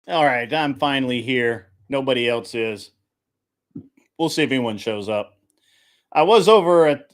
All right, I'm finally here. Nobody else is. We'll see if anyone shows up. I was over at.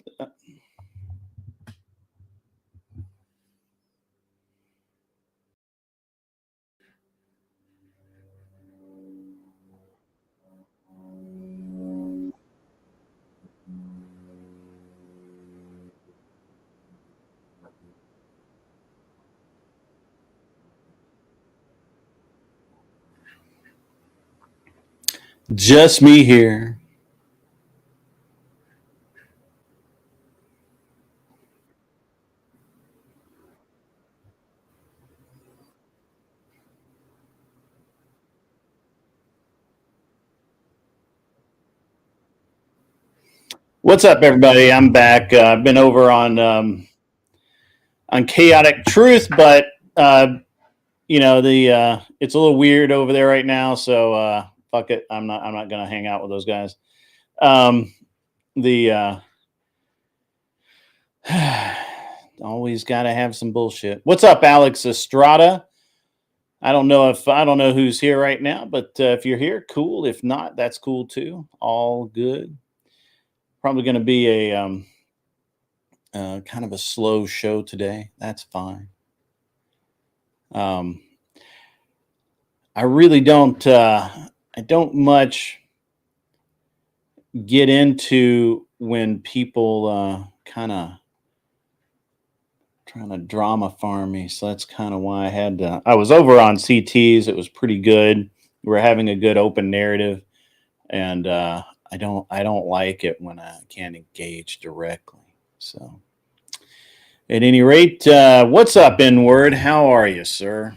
Just me here. What's up, everybody? I'm back. I've been over on chaotic truth, but it's a little weird over there right now. So fuck it. I'm not gonna hang out with those guys. Um, the always got to have some bullshit. What's up, Alex Estrada? I don't know who's here right now, but if you're here, cool. If not, that's cool too. All good. Probably going to be a kind of a slow show today. That's fine. Um, I really don't. I don't much get into when people kind of trying to drama farm me. So that's kind of why I had to. I was over on CTs. It was pretty good. We were having a good open narrative, and I don't like it when I can't engage directly. So, at any rate, what's up, N-word? How are you, sir?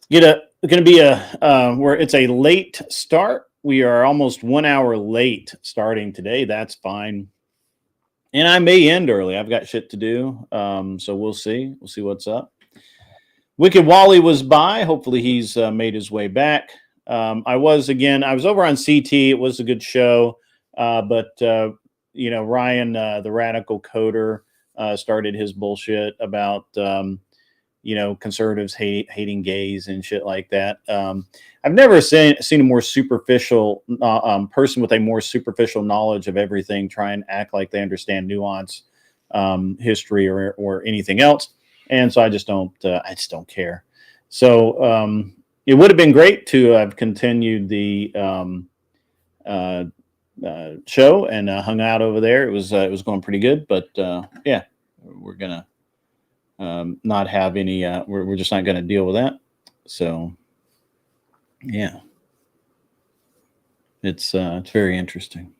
Get a Going to be a where it's a late start. We are almost 1 hour late starting today. That's fine. And I may end early. I've got shit to do. So we'll see. We'll see what's up. Wicked Wally was by. Hopefully he's made his way back. I was over on CT. It was a good show. But Ryan, the radical coder, started his bullshit about, conservatives hating gays and shit like that. I've never seen a more superficial person with a more superficial knowledge of everything try and act like they understand nuance, history, or anything else. And so I just don't care. So it would have been great to have continued the uh, show and hung out over there. It was going pretty good, but yeah, we're gonna not have any. We're just not going to deal with that. So yeah, it's very interesting.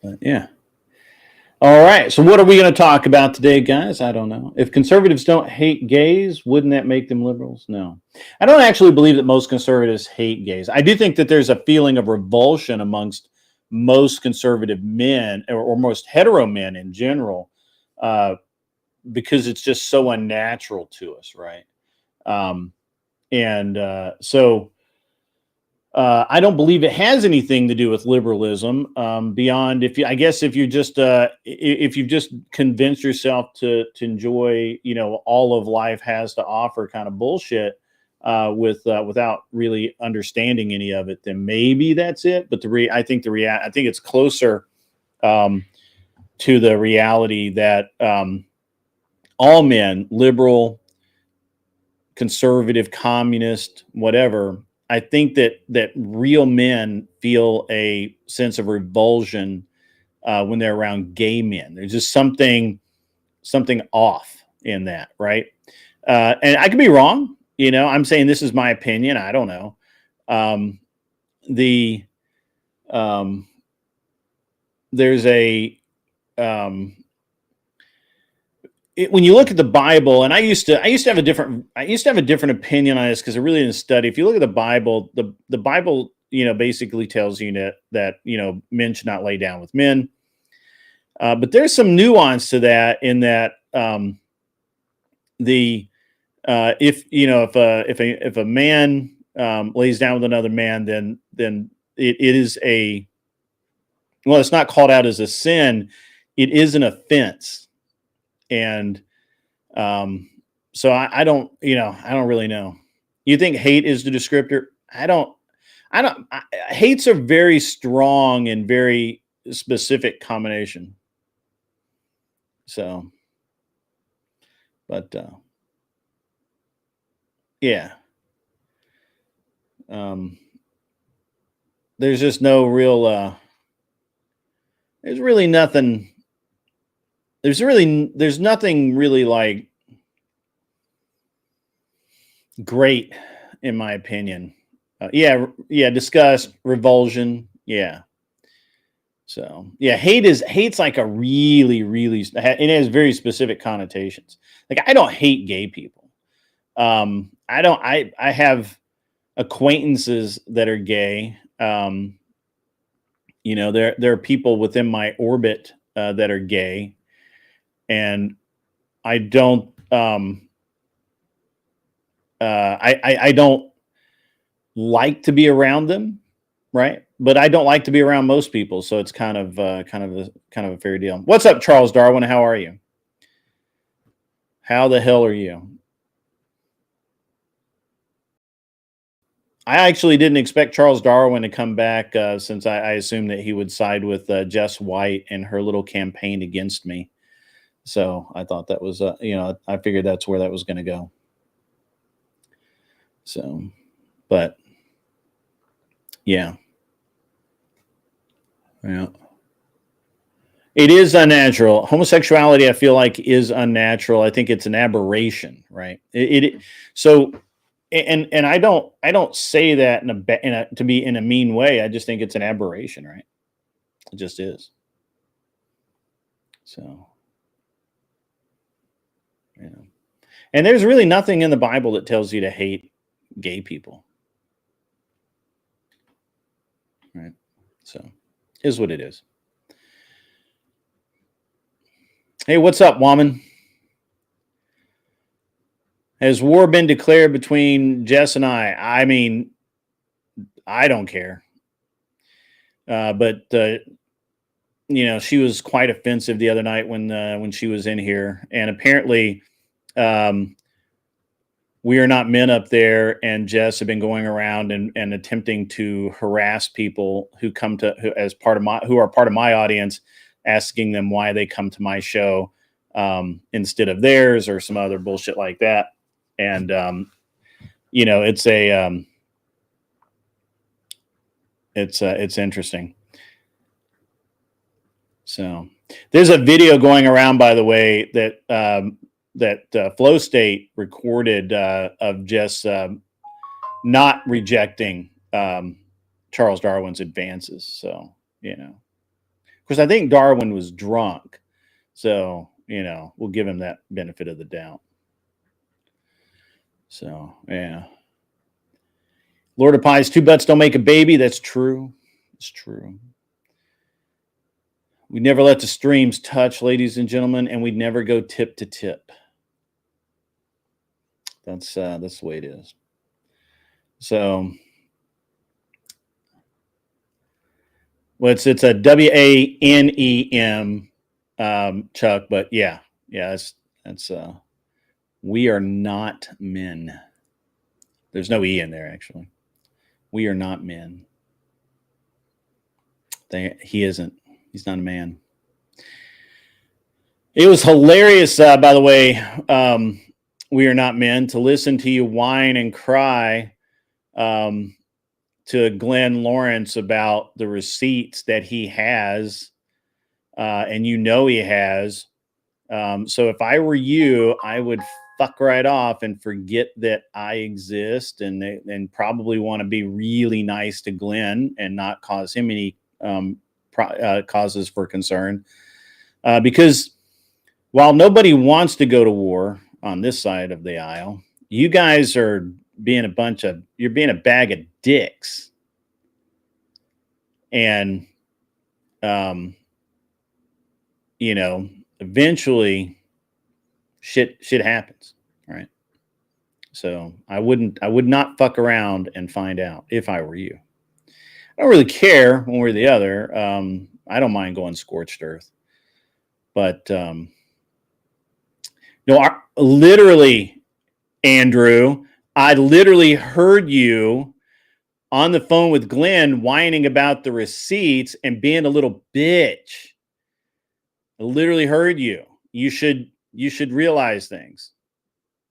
But yeah. All right. So what are we going to talk about today, guys? I don't know. If conservatives don't hate gays, wouldn't that make them liberals? No. I don't actually believe that most conservatives hate gays. I do think that there's a feeling of revulsion amongst most conservative men or most hetero men in general, uh, because it's just so unnatural to us, right? Um, and so I don't believe it has anything to do with liberalism, beyond I guess if you've just convinced yourself to enjoy all of life has to offer kind of bullshit, without really understanding any of it, then maybe that's it. But I think it's closer um, to the reality that all men, liberal, conservative, communist, whatever. I think that real men feel a sense of revulsion when they're around gay men. There's just something off in that, right? And I could be wrong. I'm saying this is my opinion. I don't know. Um, the there's a when you look at the Bible, and I used to have a different opinion on this because I really didn't study. If you look at the Bible, the Bible, basically tells you that men should not lay down with men. But there's some nuance to that in that the if a man lays down with another man, then it is it's not called out as a sin. It is an offense, and So I don't, I don't really know. You think hate is the descriptor? Hate's a very strong and very specific combination. So, but yeah, um, there's just no real, there's really nothing, there's nothing really like great in my opinion. Yeah, disgust, revulsion. Yeah. So yeah, hate's like a really, it has very specific connotations. Like I don't hate gay people. I don't. I have acquaintances that are gay. There are people within my orbit that are gay, and I don't. I don't like to be around them, right? But I don't like to be around most people, so it's kind of a fair deal. What's up, Charles Darwin? How are you? How the hell are you? I actually didn't expect Charles Darwin to come back since I assumed that he would side with Jess White and her little campaign against me. So I thought that was, I figured that's where that was going to go. So, but yeah. Yeah. It is unnatural. Homosexuality, I feel like, is unnatural. I think it's an aberration, right? So, and I don't say that to be in a mean way. I just think it's an aberration, right? It just is. So, yeah. And there's really nothing in the Bible that tells you to hate gay people, right? So, is what it is. Hey, what's up, woman? Has war been declared between Jess and I? I mean, I don't care. But she was quite offensive the other night when she was in here, and apparently, um, we are not men up there, and Jess have been going around and attempting to harass people who who are part of my audience, asking them why they come to my show instead of theirs or some other bullshit like that. And it's interesting. So there's a video going around, by the way, that Flow State recorded of just not rejecting Charles Darwin's advances. So because I think Darwin was drunk, so we'll give him that benefit of the doubt. So yeah, Lord of Pies, two butts don't make a baby. That's true. It's true. We never let the streams touch, ladies and gentlemen, and we never go tip to tip. That's the way it is. So, well, it's a WANEM, Chuck, but yeah, that's we are not men. There's no E in there, actually. We are not men. He isn't. He's not a man. It was hilarious, by the way. We are not men, to listen to you whine and cry to Glenn Lawrence about the receipts that he has, and he has. So if I were you, I would fuck right off and forget that I exist, and probably want to be really nice to Glenn and not cause him any causes for concern, because while nobody wants to go to war on this side of the aisle, you guys are being you're being a bag of dicks. And, eventually shit happens. Right. So I would not fuck around and find out if I were you. I don't really care one way or the other. I don't mind going scorched earth, but, No, literally, Andrew, I literally heard you on the phone with Glenn whining about the receipts and being a little bitch. I literally heard you. You should realize things.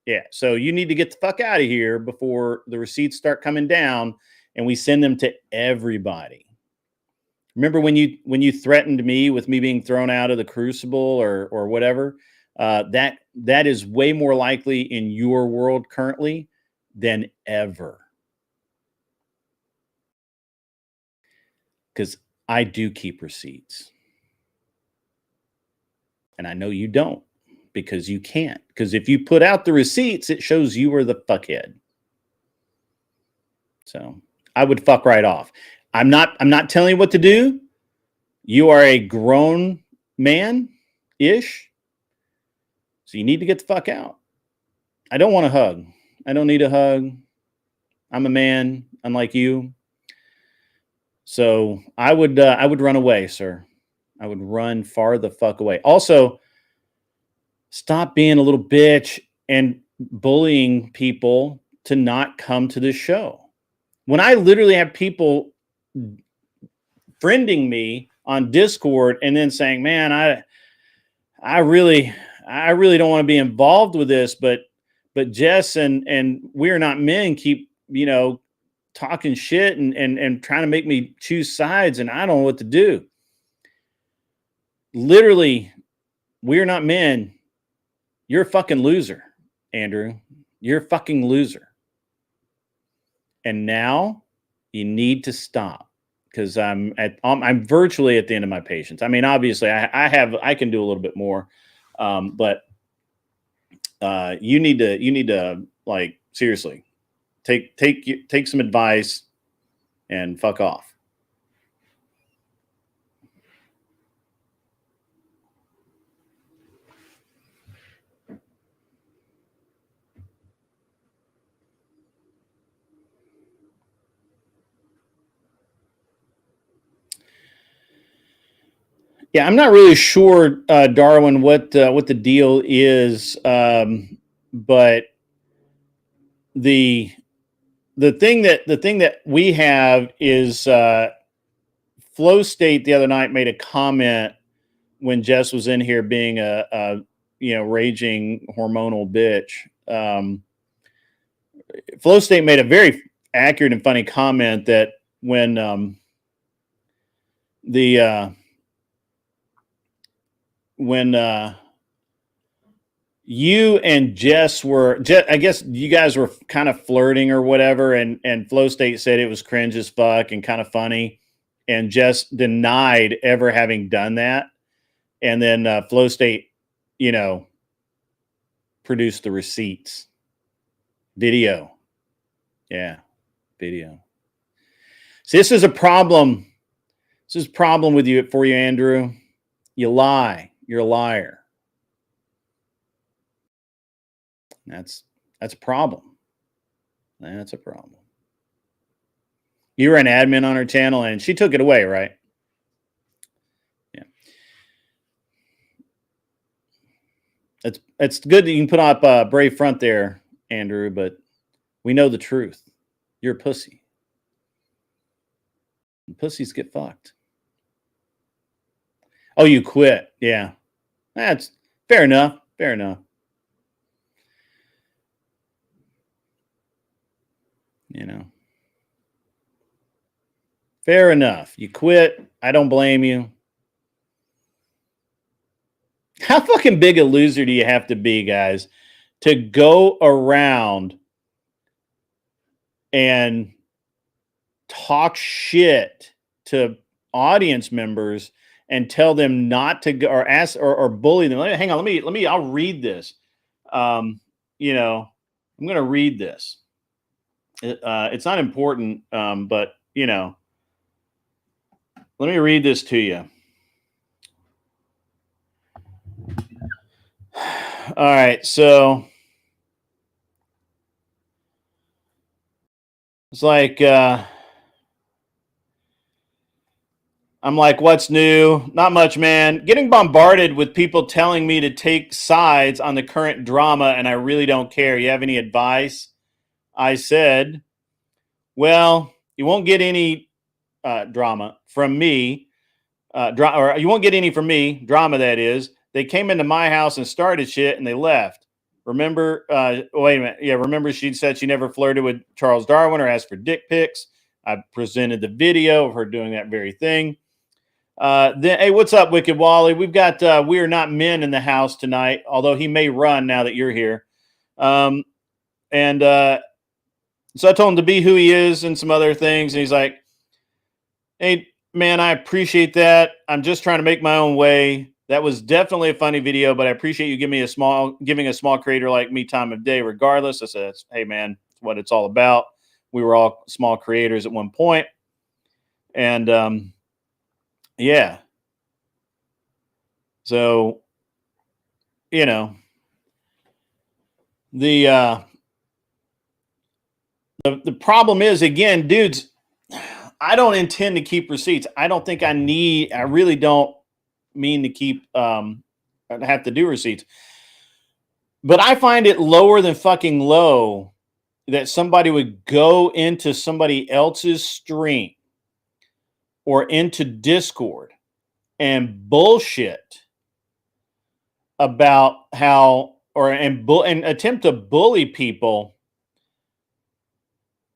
Yeah. So you need to get the fuck out of here before the receipts start coming down and we send them to everybody. Remember when you threatened me with me being thrown out of the crucible or whatever? That is way more likely in your world currently than ever. Because I do keep receipts. And I know you don't because you can't. Because if you put out the receipts, it shows you were the fuckhead. So I would fuck right off. I'm not telling you what to do. You are a grown man-ish. So you need to get the fuck out. I don't want a hug. I don't need a hug. I'm a man, unlike you. So I would run away, sir. I would run far the fuck away. Also, stop being a little bitch and bullying people to not come to this show. When I literally have people friending me on Discord and then saying, "Man, I really don't want to be involved with this, but Jess and We're Not Men keep, talking shit and trying to make me choose sides and I don't know what to do." Literally, We're Not Men. You're a fucking loser, Andrew. You're a fucking loser. And now you need to stop because I'm virtually at the end of my patience. I mean, obviously, I can do a little bit more, but you need to like seriously take some advice and fuck off. Yeah, I'm not really sure, Darwin, what the deal is, but the thing that we have is Flow State the other night made a comment when Jess was in here being a raging hormonal bitch. Flow State made a very accurate and funny comment that when when you and Jess I guess you guys were kind of flirting or whatever, and Flow State said it was cringe as fuck and kind of funny, and Jess denied ever having done that, and then Flow State, produced the receipts, video, yeah, video. So this is a problem. This is a problem with you for you, Andrew. You lie. You're a liar. That's a problem. That's a problem. You were an admin on her channel and she took it away, right? Yeah. It's good that you can put up a brave front there, Andrew, but we know the truth. You're a pussy. And pussies get fucked. Oh, you quit. Yeah. That's fair enough. Fair enough. Fair enough. You quit. I don't blame you. How fucking big a loser do you have to be, guys, to go around and talk shit to audience members and tell them not to go or ask or bully them? Hang on, let me. I'll read this. I'm going to read this. It's not important, but let me read this to you. All right, so it's like I'm like, what's new? Not much, man. Getting bombarded with people telling me to take sides on the current drama, and I really don't care. You have any advice? I said, well, you won't get any drama from me. Or you won't get any from me, drama that is. They came into my house and started shit and they left. Remember, wait a minute. Yeah, remember she said she never flirted with Charles Darwin or asked for dick pics. I presented the video of her doing that very thing. Then, hey, what's up, Wicked Wally? We've got We Are Not Men in the house tonight, although he may run now that you're here. And so I told him to be who he is and some other things. And he's like, hey, man, I appreciate that. I'm just trying to make my own way. That was definitely a funny video, but I appreciate you giving a small creator like me time of day regardless. I said, hey, man, it's what it's all about. We were all small creators at one point. And yeah. So, you know, the problem is, again, dudes, I don't intend to keep receipts. I don't think I really don't mean to keep, have to do receipts. But I find it lower than fucking low that somebody would go into somebody else's stream or into Discord and bullshit about how, and attempt to bully people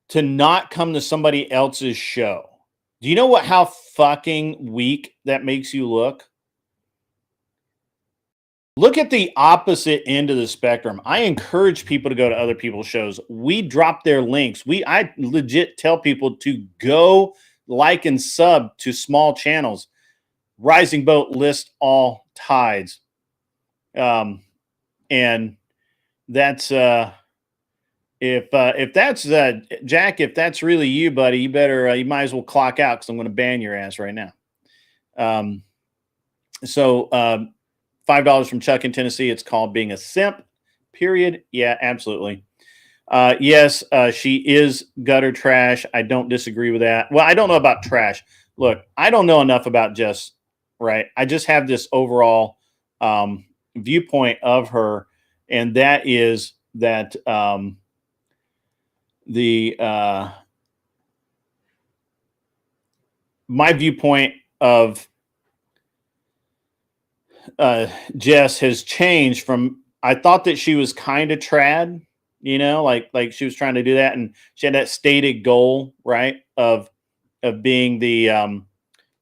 to not come to somebody else's show. Do you know how fucking weak that makes you look? Look at the opposite end of the spectrum. I encourage people to go to other people's shows. We drop their links. I legit tell people to go like and sub to small channels. Rising Boat list all tides. And that's if that's Jack, if that's really you, buddy, you better you might as well clock out because I'm going to ban your ass right now. So $5 from Chuck in Tennessee. It's called being a simp. Period. Yeah, absolutely. Yes, she is gutter trash. I don't disagree with that. Well, I don't know about trash. Look, I don't know enough about Jess, right? I just have this overall viewpoint of her, and that is that my viewpoint of Jess has changed from, I thought that she was kind of trad, you know, like she was trying to do that, and she had that stated goal, right, of being the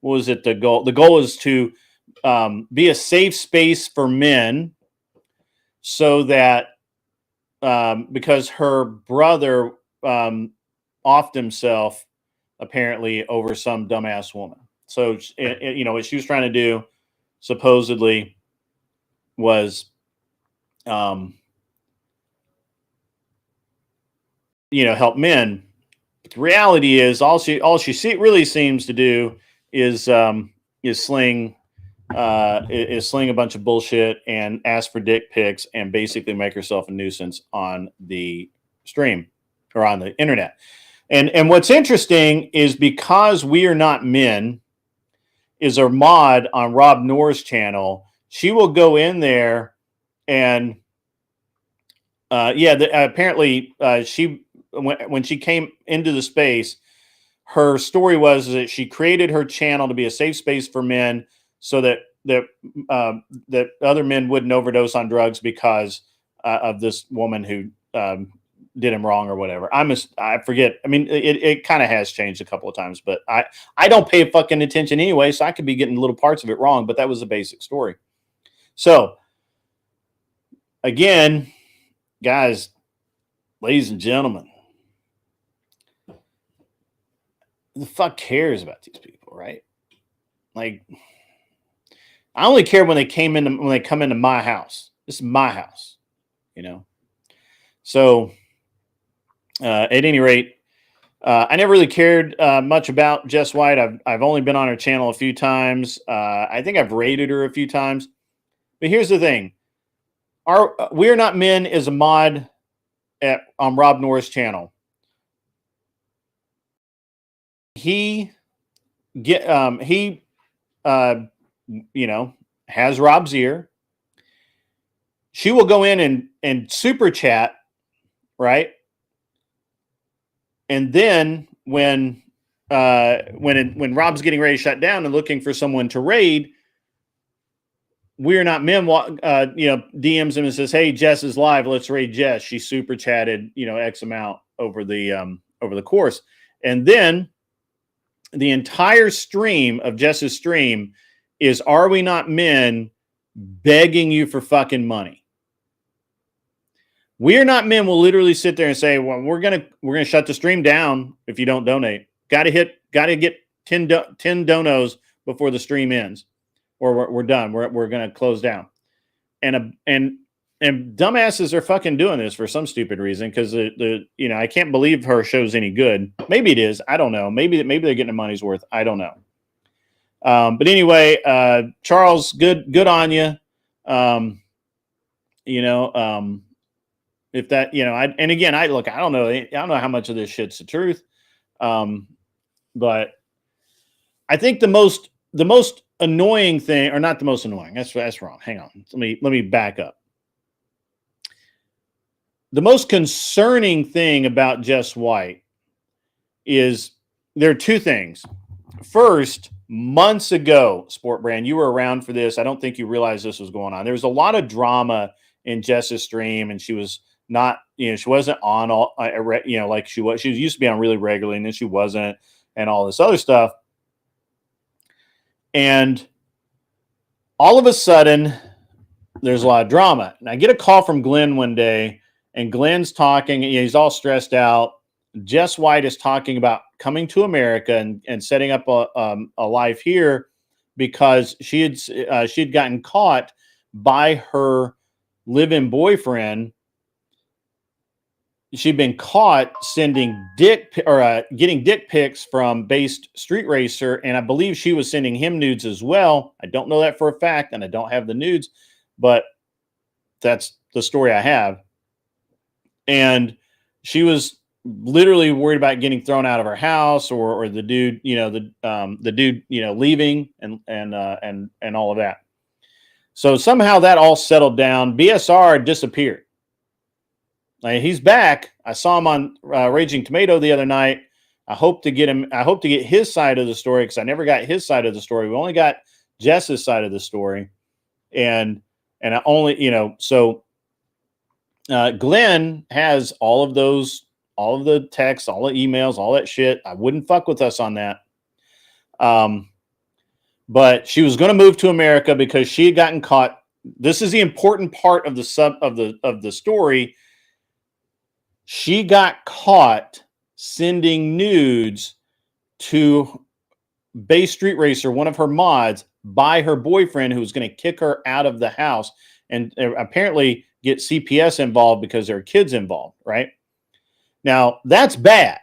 what was it, the goal? The goal is to be a safe space for men, so that because her brother offed himself apparently over some dumbass woman. So you know what she was trying to do supposedly was you know, help men. But the reality is all she really seems to do is sling a bunch of bullshit and ask for dick pics and basically make herself a nuisance on the stream or on the internet. And what's interesting is, because We Are Not Men is a mod on Rob Noor's channel, she will go in there and apparently she when she came into the space, her story was that she created her channel to be a safe space for men, so that that other men wouldn't overdose on drugs because of this woman who did him wrong or whatever. I forget. I mean, it kind of has changed a couple of times, but I don't pay fucking attention anyway, so I could be getting little parts of it wrong, but that was the basic story. So again, guys, ladies and gentlemen, who the fuck cares about these people, right? Like, I only care when they come into my house. This is my house, you know. So at any rate, I never really cared much about Jess White. I've only been on her channel a few times. I think I've rated her a few times. But here's the thing: We Are Not Men is a mod on Rob Noor's channel. He you know, has Rob's ear. She will go in and super chat, right? And then when Rob's getting ready to shut down and looking for someone to raid, We're Not Men, DMs him and says, "Hey, Jess is live. Let's raid Jess." She super chatted, X amount over the course, and then the entire stream of Jess's stream is "Are We Not Men" begging you for fucking money. We're Not Men will literally sit there and say, "Well, we're gonna shut the stream down if you don't donate. Got to get 10 donos before the stream ends, or we're done. We're gonna close down." And dumbasses are fucking doing this for some stupid reason, because I can't believe her show's any good. Maybe it is. I don't know. Maybe they're getting their money's worth. I don't know. But anyway, Charles, good on you. If that, I don't know how much of this shit's the truth. But I think the most annoying thing, or not the most annoying, that's wrong. Hang on. Let me back up. The most concerning thing about Jess White is there are two things. First, months ago, Sport Brand, you were around for this. I don't think you realized this was going on. There was a lot of drama in Jess's stream, and she was not, she wasn't on all, like she was. She used to be on really regularly, and then she wasn't, and all this other stuff. And all of a sudden, there's a lot of drama. And I get a call from Glenn one day, and Glenn's talking. He's all stressed out. Jess White is talking about coming to America and setting up a life here, because she had gotten caught by her live-in boyfriend. She'd been caught sending getting dick pics from Based Street Racer, and I believe she was sending him nudes as well. I don't know that for a fact, and I don't have the nudes, but that's the story I have. And she was literally worried about getting thrown out of her house, or the dude, the dude, leaving, and all of that. So somehow that all settled down. BSR disappeared. He's back. I saw him on Raging Tomato the other night. I hope to get his side of the story, because I never got his side of the story. We only got Jess's side of the story, and I only, so Glenn has all of the texts, all the emails, all that shit. I wouldn't fuck with us on that. But she was going to move to America because she had gotten caught. This is the important part of the story. She got caught sending nudes to Bay Street Racer, one of her mods, by her boyfriend, who was going to kick her out of the house, and apparently get CPS involved because there are kids involved, right? Now, that's bad,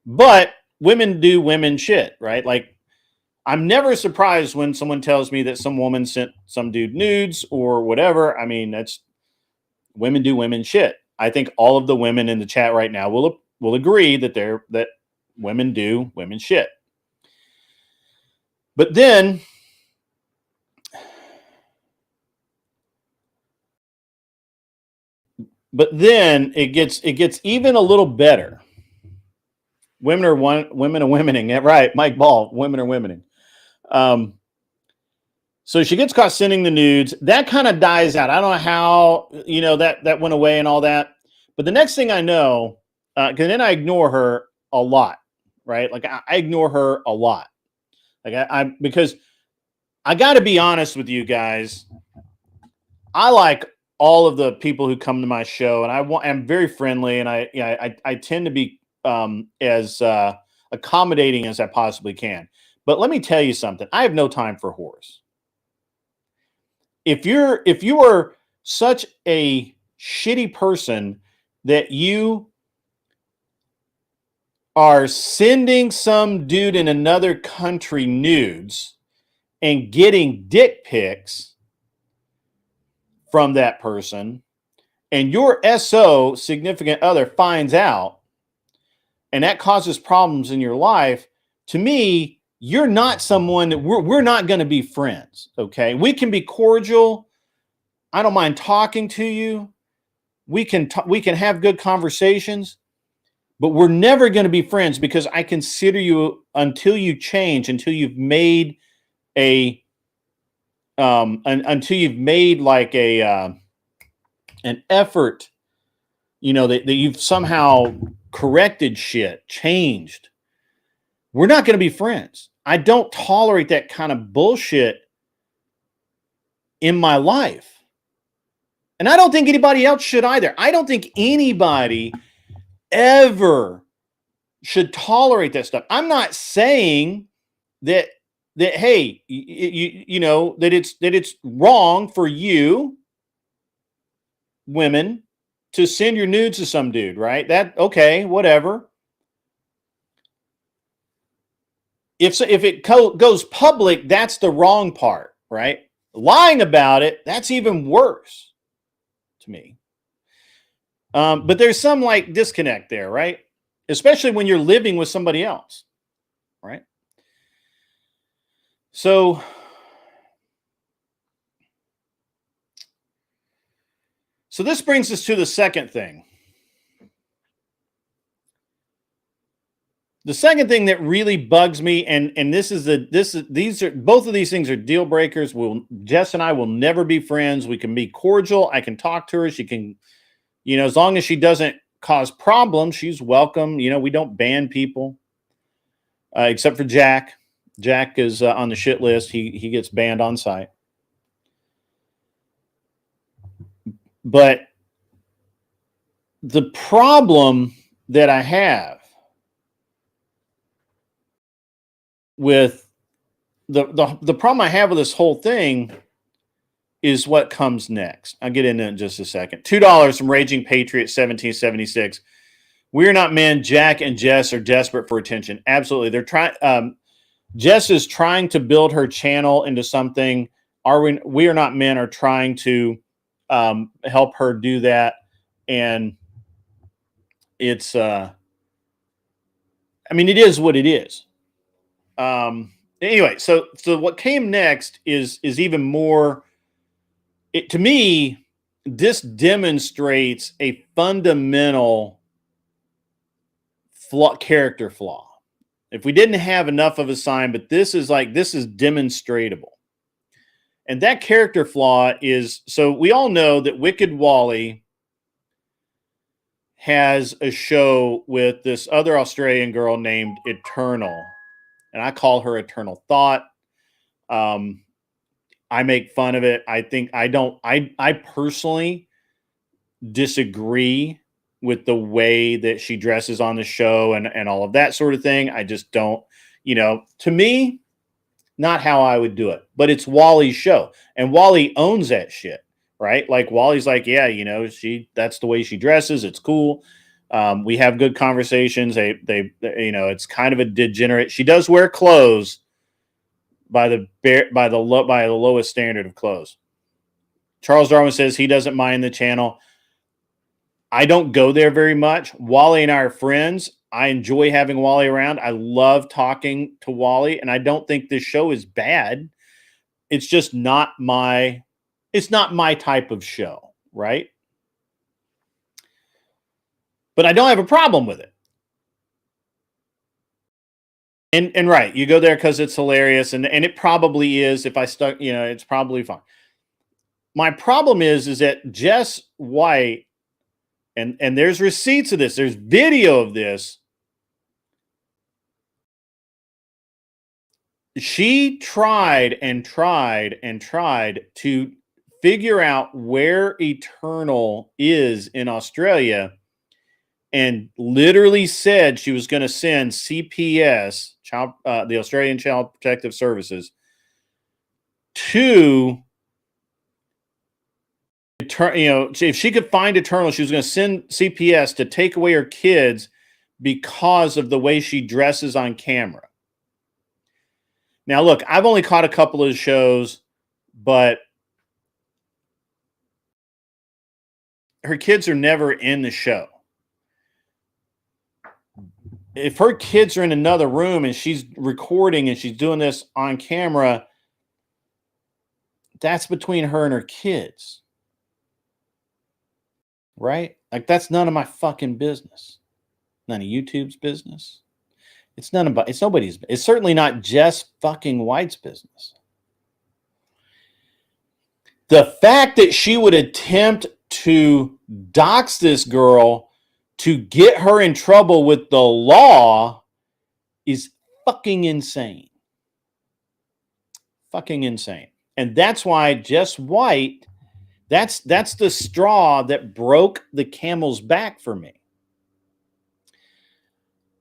but women do women shit, right? Like, I'm never surprised when someone tells me that some woman sent some dude nudes or whatever. I mean, that's women do women shit. I think all of the women in the chat right now will agree that women do women shit. But then it gets even a little better. Women are womening. Right, Mike Ball, women are womening. So she gets caught sending the nudes. That kind of dies out. I don't know how, that went away and all that. But the next thing I know, because then I ignore her a lot, right? Like I ignore her a lot. Like because I got to be honest with you guys. I like all of the people who come to my show, and I'm very friendly, and I tend to be as accommodating as I possibly can. But let me tell you something. I have no time for whores. If you are such a shitty person that you are sending some dude in another country nudes and getting dick pics from that person, and your SO, significant other, finds out, and that causes problems in your life, to me, you're not someone that we're not going to be friends. Okay. We can be cordial. I don't mind talking to you. We can have good conversations, but we're never going to be friends because I consider you, until you change, until you've made until you've made like an effort, that you've somehow corrected shit, changed. We're not going to be friends. I don't tolerate that kind of bullshit in my life. And I don't think anybody else should either. I don't think anybody ever should tolerate that stuff. I'm not saying that hey, that it's wrong for you women to send your nudes to some dude, right? That okay, whatever. If it goes public, that's the wrong part, right? Lying about it, that's even worse to me. But there's some like disconnect there, right? Especially when you're living with somebody else, right? So this brings us to the second thing. The second thing that really bugs me, and these are both of these things are deal breakers. Jess and I will never be friends. We can be cordial. I can talk to her. She can, as long as she doesn't cause problems, she's welcome. We don't ban people, except for Jack. Jack is on the shit list. He gets banned on site. But the problem that I have with the problem I have with this whole thing is what comes next. I'll get into it in just a second. $2 from Raging Patriot 1776. We're not men. Jack and Jess are desperate for attention. Absolutely. They're trying. Jess is trying to build her channel into something. We are not men are trying to help her do that. And it's, it is what it is. Anyway, so what came next is even more. To me, this demonstrates a fundamental character flaw. If we didn't have enough of a sign, but this is demonstrable. And that character flaw is, so we all know that Wicked Wally has a show with this other Australian girl named Eternal. And I call her Eternal Thought. I make fun of it. I personally disagree with the way that she dresses on the show and all of that sort of thing. I just don't, to me, not how I would do it. But it's Wally's show. And Wally owns that shit, right? Like Wally's like, yeah, that's the way she dresses. It's cool. We have good conversations. They it's kind of a degenerate. She does wear clothes by the lowest standard of clothes. Charles Darwin says he doesn't mind the channel. I don't go there very much. Wally and I are friends. I enjoy having Wally around. I love talking to Wally, and I don't think this show is bad. It's just not my type of show, right? But I don't have a problem with it. And right, you go there because it's hilarious, and it probably is. If I stuck, it's probably fine. My problem is that Jess White, and there's receipts of this, there's video of this. She tried and tried and tried to figure out where Eternal is in Australia, and literally said she was going to send CPS, the Australian Child Protective Services, to if she could find Eternal, she was going to send CPS to take away her kids because of the way she dresses on camera. Now, look, I've only caught a couple of shows, but her kids are never in the show. if her kids are in another room and she's recording and she's doing this on camera, that's between her and her kids, right? Like that's none of my fucking business. None of YouTube's business. It's nobody's. It's certainly not just fucking White's business. The fact that she would attempt to dox this girl to get her in trouble with the law is fucking insane. Fucking insane. And that's why Jess White, that's the straw that broke the camel's back for me.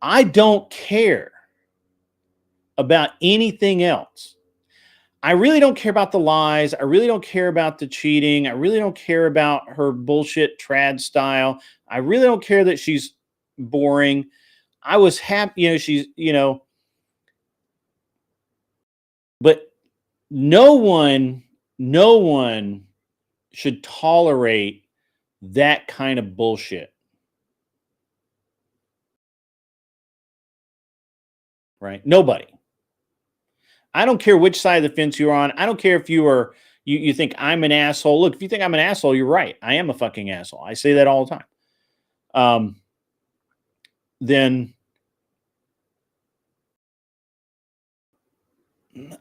I don't care about anything else. I really don't care about the lies. I really don't care about the cheating. I really don't care about her bullshit trad style. I really don't care that she's boring. I was happy, she's, but no one should tolerate that kind of bullshit. Right? Nobody. I don't care which side of the fence you're on. I don't care if you think I'm an asshole. Look, if you think I'm an asshole, you're right. I am a fucking asshole. I say that all the time. Then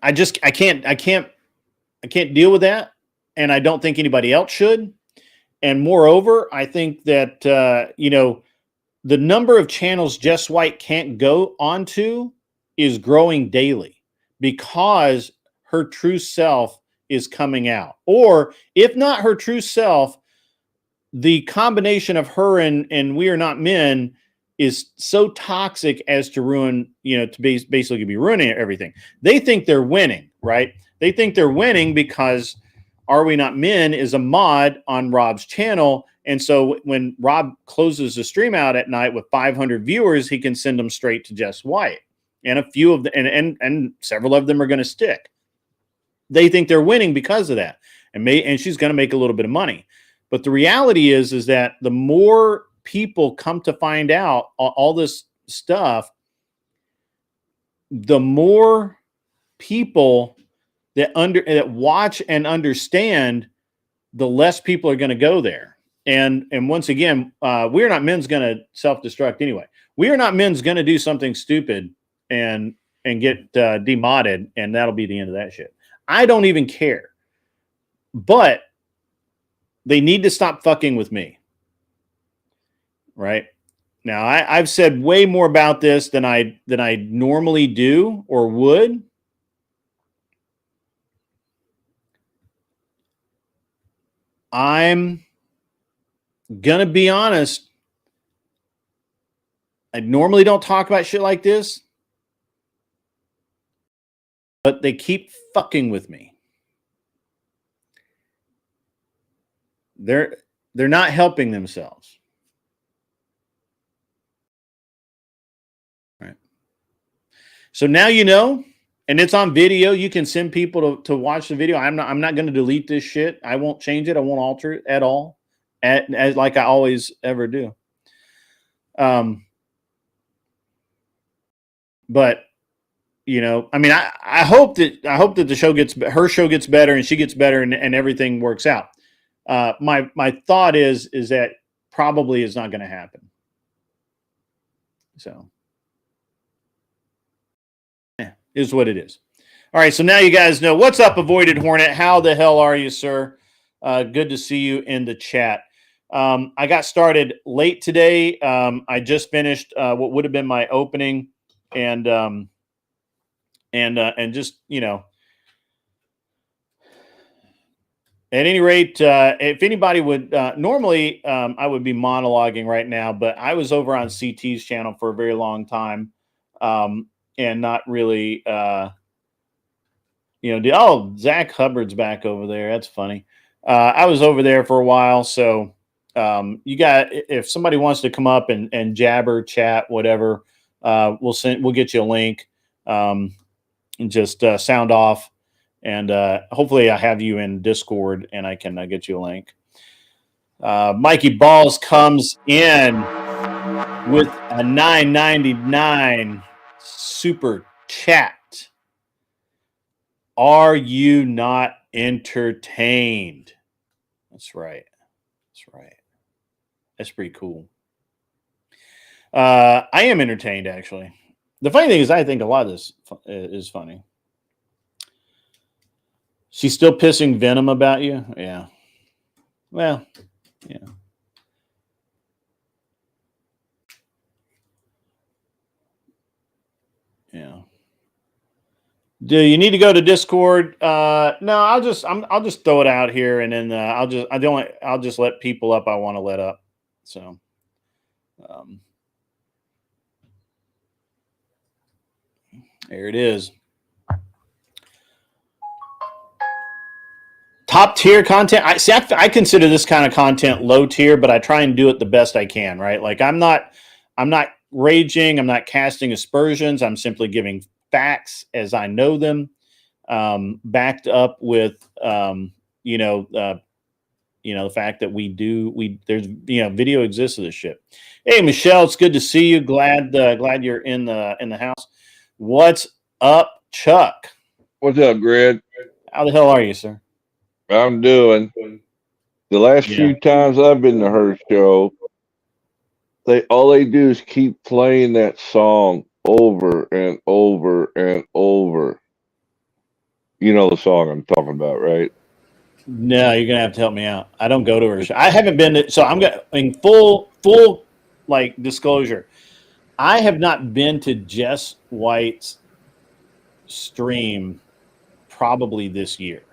I can't deal with that, and I don't think anybody else should. And moreover, I think that the number of channels Jess White can't go onto is growing daily because her true self is coming out. Or if not her true self, the combination of her and We Are Not Men is so toxic as to ruin, to basically be ruining everything. They think they're winning, right? They think they're winning because Are We Not Men is a mod on Rob's channel. And so when Rob closes the stream out at night with 500 viewers, he can send them straight to Jess White. And a few of the, and several of them are going to stick. They think they're winning because of that. And she's going to make a little bit of money. But the reality is that the more people come to find out all this stuff, the more people that watch and understand, the less people are going to go there. And once again, We Are Not Men's going to self-destruct anyway. We Are Not Men's going to do something stupid and get demodded, and that'll be the end of that shit. I don't even care. But they need to stop fucking with me. Right? Now, I've said way more about this than I normally do or would. I'm gonna be honest. I normally don't talk about shit like this, but they keep fucking with me. They're not helping themselves. Right. So now you know, and it's on video. You can send people to watch the video. I'm not going to delete this shit. I won't change it. I won't alter it at all, as like I always ever do. But I mean, I hope that her show gets better and she gets better and everything works out. My thought is that probably is not going to happen. So, is what it is. All right, so now you guys know what's up, Avoided Hornet. How the hell are you, sir? Good to see you in the chat. I got started late today. I just finished what would have been my opening, and just at any rate, if anybody would normally, I would be monologuing right now, but I was over on CT's channel for a very long time, and not really, Zach Hubbard's back over there. That's funny. I was over there for a while, so if somebody wants to come up and jabber, chat, whatever, we'll get you a link, and just sound off. And hopefully I have you in Discord and I can get you a link. Mikey Balls comes in. with a $9.99 super chat. Are you not entertained? That's right. That's right. That's pretty cool. I am entertained, actually. The funny thing is, I think a lot of this is funny. She's still pissing venom about you? Yeah. Well, yeah. Yeah. Do you need to go to Discord? No, I'll just throw it out here, and then I'll just let people up I want to let up. So, there it is. Top tier content. I consider this kind of content low tier, but I try and do it the best I can. Right? Like I'm not raging. I'm not casting aspersions. I'm simply giving facts as I know them, backed up with the fact that there's video exists of this shit. Hey Michelle, it's good to see you. Glad you're in the house. What's up, Chuck? What's up, Greg? How the hell are you, sir? I'm doing. The last few times I've been to her show, all they do is keep playing that song over and over and over. You know the song I'm talking about, right? No, you're gonna have to help me out. I don't go to her show. I haven't been to, so I'm gonna in full like disclosure. I have not been to Jess White's stream probably this year.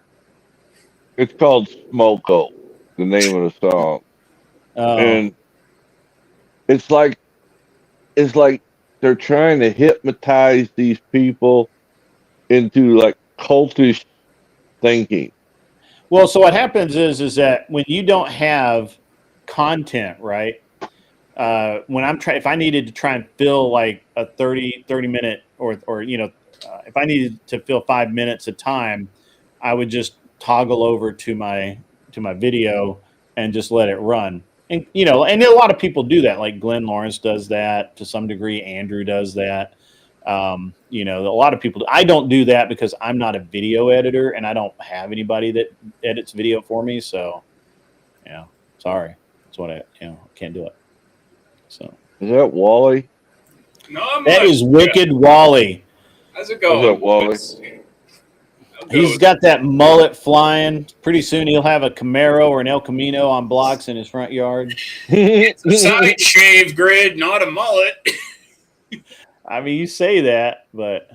It's called Smoko, the name of the song. And it's like they're trying to hypnotize these people into like cultish thinking. Well, so what happens is that when you don't have content, right? When if I needed to try and fill like a 30 minute or if I needed to fill 5 minutes of time, I would just toggle over to my video and just let it run. And and a lot of people do that. Like Glenn Lawrence does that to some degree. Andrew does that. A lot of people. I don't do that because I'm not a video editor and I don't have anybody that edits video for me. So, sorry, that's what I can't do it. So is that Wally? No, that is Wicked Wally. How's it going? How's that, Wally? He's got that mullet flying. Pretty soon he'll have a Camaro or an El Camino on blocks in his front yard. It's a side shave grid, not a mullet. I mean, you say that, but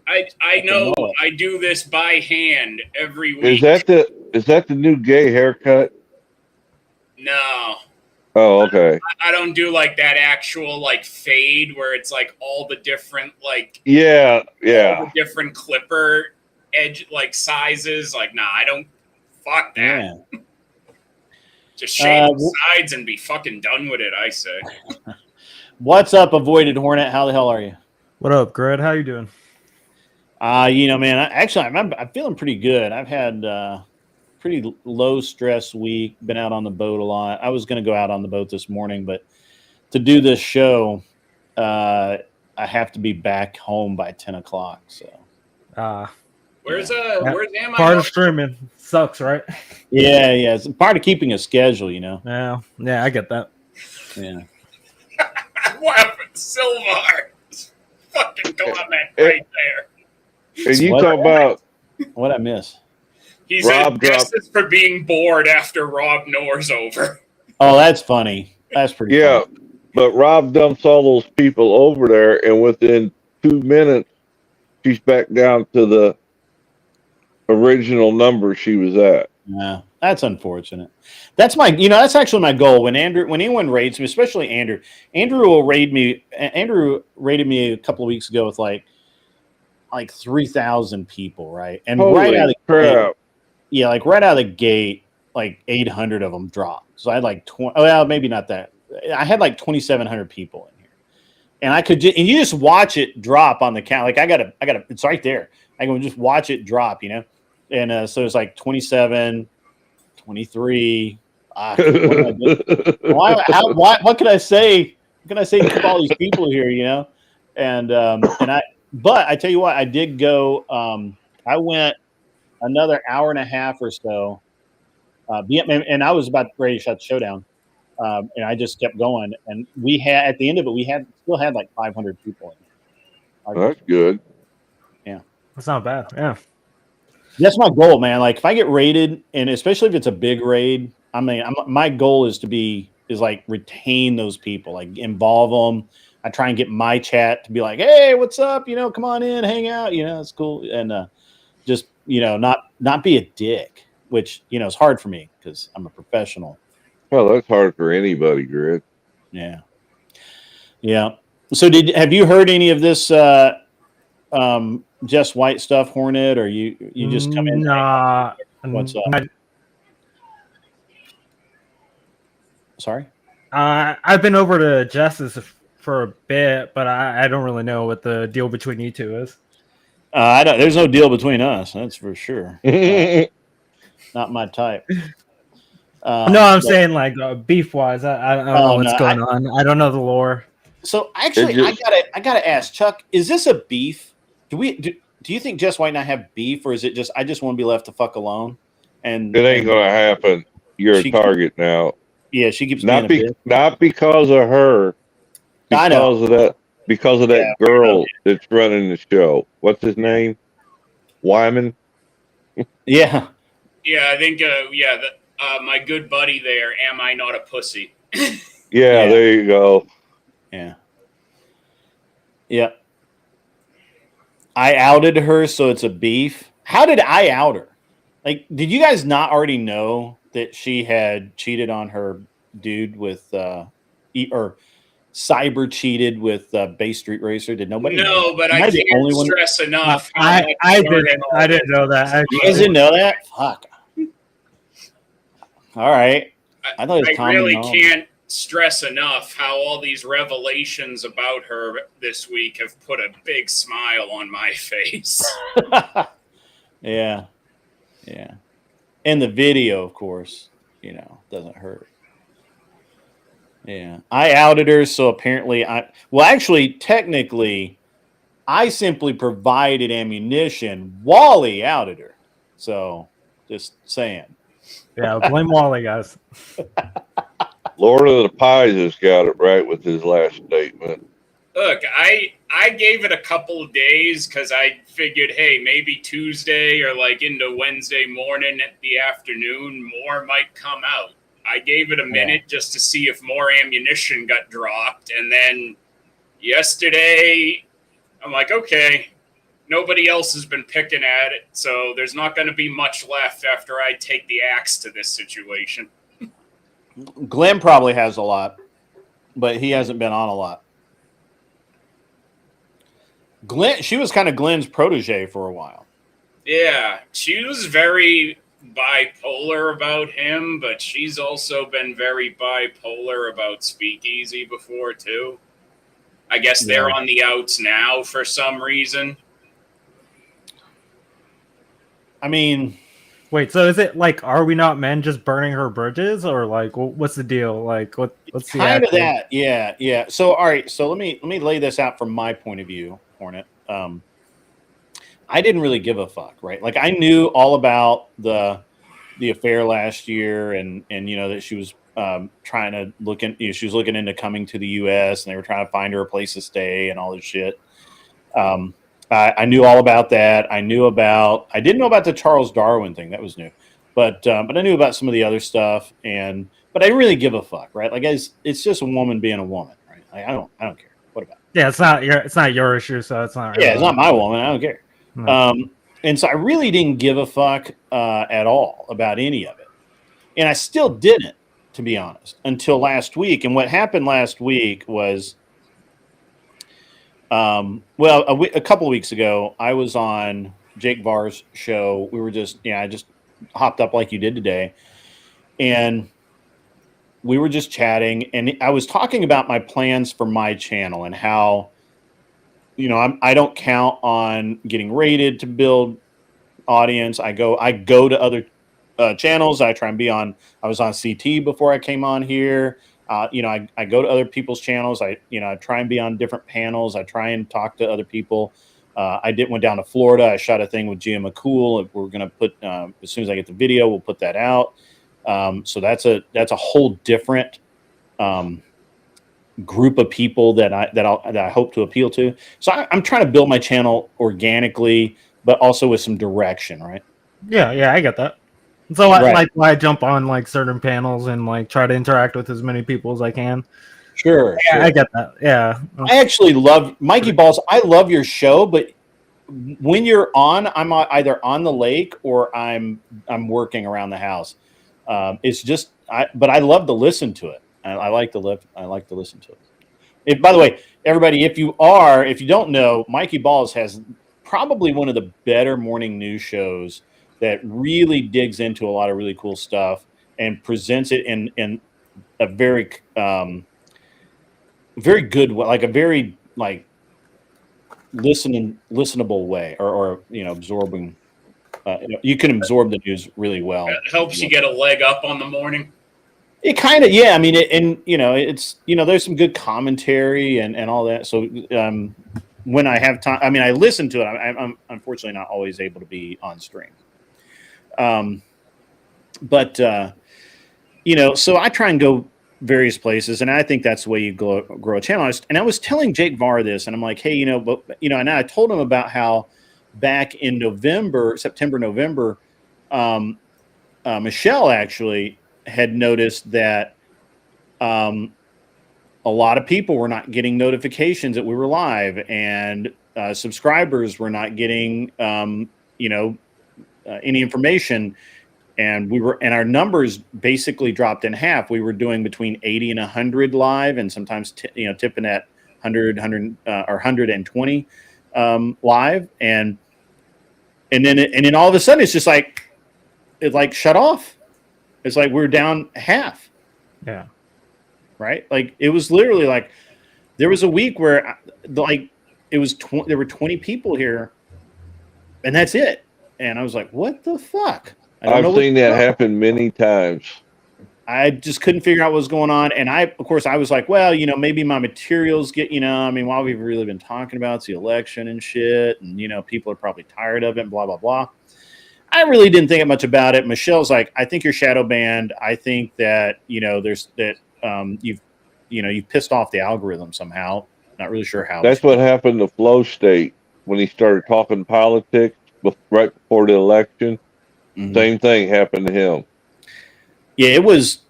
I know I do this by hand every week. Is that the new gay haircut? No. Oh, okay. I don't do like that actual like fade where it's like all the different like all the different clipper edge like sizes. Like, nah, I don't. Fuck that. Yeah. Just shave the sides and be fucking done with it, I say. What's up, Avoided Hornet? How the hell are you? What up, Greg? How you doing? Man, I'm feeling pretty good. I've had pretty low stress week. Been out on the boat a lot. I was going to go out on the boat this morning, but to do this show, I have to be back home by 10 o'clock. So, where's Am? Part of streaming sucks, right? Yeah, it's part of keeping a schedule, Yeah, I get that. Yeah. What happened, Silvar? Fucking comment right there. And you talk about what I miss. He said justice for being bored after Rob Knorr's over. Oh, that's funny. That's pretty funny. But Rob dumps all those people over there, and within 2 minutes, she's back down to the original number she was at. Yeah, that's unfortunate. That's that's actually my goal. When anyone raids me, especially Andrew will raid me. Andrew raided me a couple of weeks ago with like 3,000 people, right? And holy right out of the crap. gate, like right out of the gate, like 800 of them dropped. So I had like 20. Oh, well, maybe not that. I had like 2,700 people in here, and and you just watch it drop on the count. Like I gotta. It's right there. I can just watch it drop, And so it's like 27, 23. Fuck, what am I doing? What can I say? What can I say to all these people here? But I tell you what, I did go. I went another hour and a half or so. And I was about ready to shut the show down. And I just kept going. And we had at the end of it, we still had like 500 people in. That's good. Yeah, That's not bad. Yeah. that's my goal, man. Like if I get raided, and especially if it's a big raid, I mean, my goal is like retain those people, like involve them. I try and get my chat to be like, hey, what's up? Come on in, hang out. It's cool, and just not be a dick, which is hard for me because I'm a professional. Well, that's hard for anybody, Grid. Yeah. So have you heard any of this Jess White stuff, Hornet, or you just come in? Nah. What's up? Sorry? I've been over to Jess's for a bit, but I don't really know what the deal between you two is. There's no deal between us, that's for sure. Not my type. No, I'm saying like beef wise. I don't know what's going on. I don't know the lore. So actually, I gotta ask Chuck: is this a beef? Do you think Jess White and I have beef, or is it just I just want to be left the fuck alone? And it ain't gonna happen. You're a target now. Yeah, she keeps not because of her. Because of that girl that's running the show. What's his name? Wyman. Yeah. Yeah, I think. My good buddy there. Am I not a pussy? Yeah, there you go. Yeah. Yep. I outed her, so it's a beef. How did I out her? Like, did you guys not already know that she had cheated on her dude with or cyber cheated with Bay Street Racer? Did nobody know? No, but I can't stress enough. I didn't know that. You guys didn't know that? Fuck. All right. I thought it was common knowledge. Can't stress enough how all these revelations about her this week have put a big smile on my face. Yeah. And the video, of course, doesn't hurt. Yeah. I outed her, so apparently technically, I simply provided ammunition. Wally outed her. So, just saying. Yeah, blame Wally, guys. Lord of the Pies has got it right with his last statement. Look, I gave it a couple of days because I figured, hey, maybe Tuesday or like into Wednesday morning at the afternoon, more might come out. I gave it a minute just to see if more ammunition got dropped. And then yesterday, I'm like, okay, nobody else has been picking at it, so there's not going to be much left after I take the axe to this situation. Glenn probably has a lot, but he hasn't been on a lot. She was kind of Glenn's protege for a while. Yeah, she was very bipolar about him, but she's also been very bipolar about Speakeasy before, too. I guess they're on the outs now for some reason. I mean, wait, so is it like, are we not men just burning her bridges, or like, what's the deal? Like, what's the kind of that? Yeah. So, all right. So let me lay this out from my point of view, Hornet. I didn't really give a fuck, right? Like, I knew all about the affair last year, and that she was trying to she was looking into coming to the U.S. and they were trying to find her a place to stay and all this shit. I knew all about that. I didn't know about the Charles Darwin thing. That was new, but I knew about some of the other stuff. But I didn't really give a fuck, right? Like, it's just a woman being a woman, right? Like, I don't care. What about it? Yeah, it's not your issue, so it's not. Yeah, it's not my woman. I don't care. No. And so I really didn't give a fuck at all about any of it, and I still didn't, to be honest, until last week. And what happened last week was. A couple of weeks ago, I was on Jake Var's show. We were I just hopped up like you did today, and we were just chatting. And I was talking about my plans for my channel and how, I don't count on getting rated to build audience. I go to other channels. I try and be on. I was on CT before I came on here. I go to other people's channels. I try and be on different panels. I try and talk to other people. Went down to Florida. I shot a thing with Gia McCool. We're gonna put as soon as I get the video, we'll put that out. So that's a whole different group of people that I hope to appeal to. So I'm trying to build my channel organically, but also with some direction, right? Yeah, I get that. So Right. like why I jump on like certain panels and like try to interact with as many people as I can. Sure. Yeah, I get that. Yeah. I actually love Mikey Balls. I love your show, but when you're on, I'm either on the lake or I'm working around the house. It's just but I love to listen to it. I like to listen to it. By the way, everybody, if you don't know, Mikey Balls has probably one of the better morning news shows that really digs into a lot of really cool stuff and presents it in a very very good, like a very like listenable way, or absorbing. You can absorb the news really well. It helps you get a leg up on the morning. It kind of, yeah. I mean, it's there's some good commentary and all that. So when I have time, I mean, I listen to it. I'm unfortunately not always able to be on stream. But so I try and go various places, and I think that's the way you grow a channel. And I was telling Jake Varr this, and I'm like, hey, and I told him about how back in September, November, Michelle actually had noticed that a lot of people were not getting notifications that we were live, and subscribers were not getting any information. And our numbers basically dropped in half. We were doing between 80 and 100 live, and sometimes tipping at 100 or 120 live, and then all of a sudden it's just like it shut off. It's like we're down half. Yeah. Right. Like it was literally like there was a week where like it was there were 20 people here, and that's it. And I was like, what the fuck? I've seen that happen many times. I just couldn't figure out what was going on. And I was like, well, maybe my materials get, I mean, while we've really been talking about the election and shit, and, people are probably tired of it and blah, blah, blah. I really didn't think much about it. Michelle's like, I think you're shadow banned. I think that, you've pissed off the algorithm somehow. Not really sure how. That's what happened to Flow State when he started talking politics right before the election. Mm-hmm. Same thing happened to him. Yeah, it was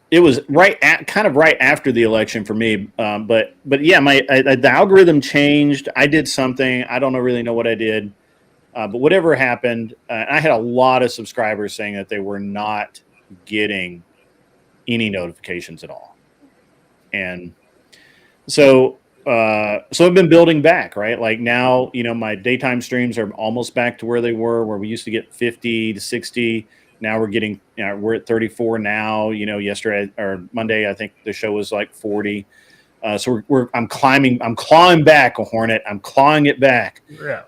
right after the election for me. But yeah, the algorithm changed. I did something. I don't really know what I did. But whatever happened, I had a lot of subscribers saying that they were not getting any notifications at all. And so I've been building back, right? Like now, my daytime streams are almost back to where they were, where we used to get 50 to 60. Now we're getting, we're at 34 now. Yesterday or Monday, I think the show was like 40. So I'm clawing back a Hornet. I'm clawing it back. Yeah.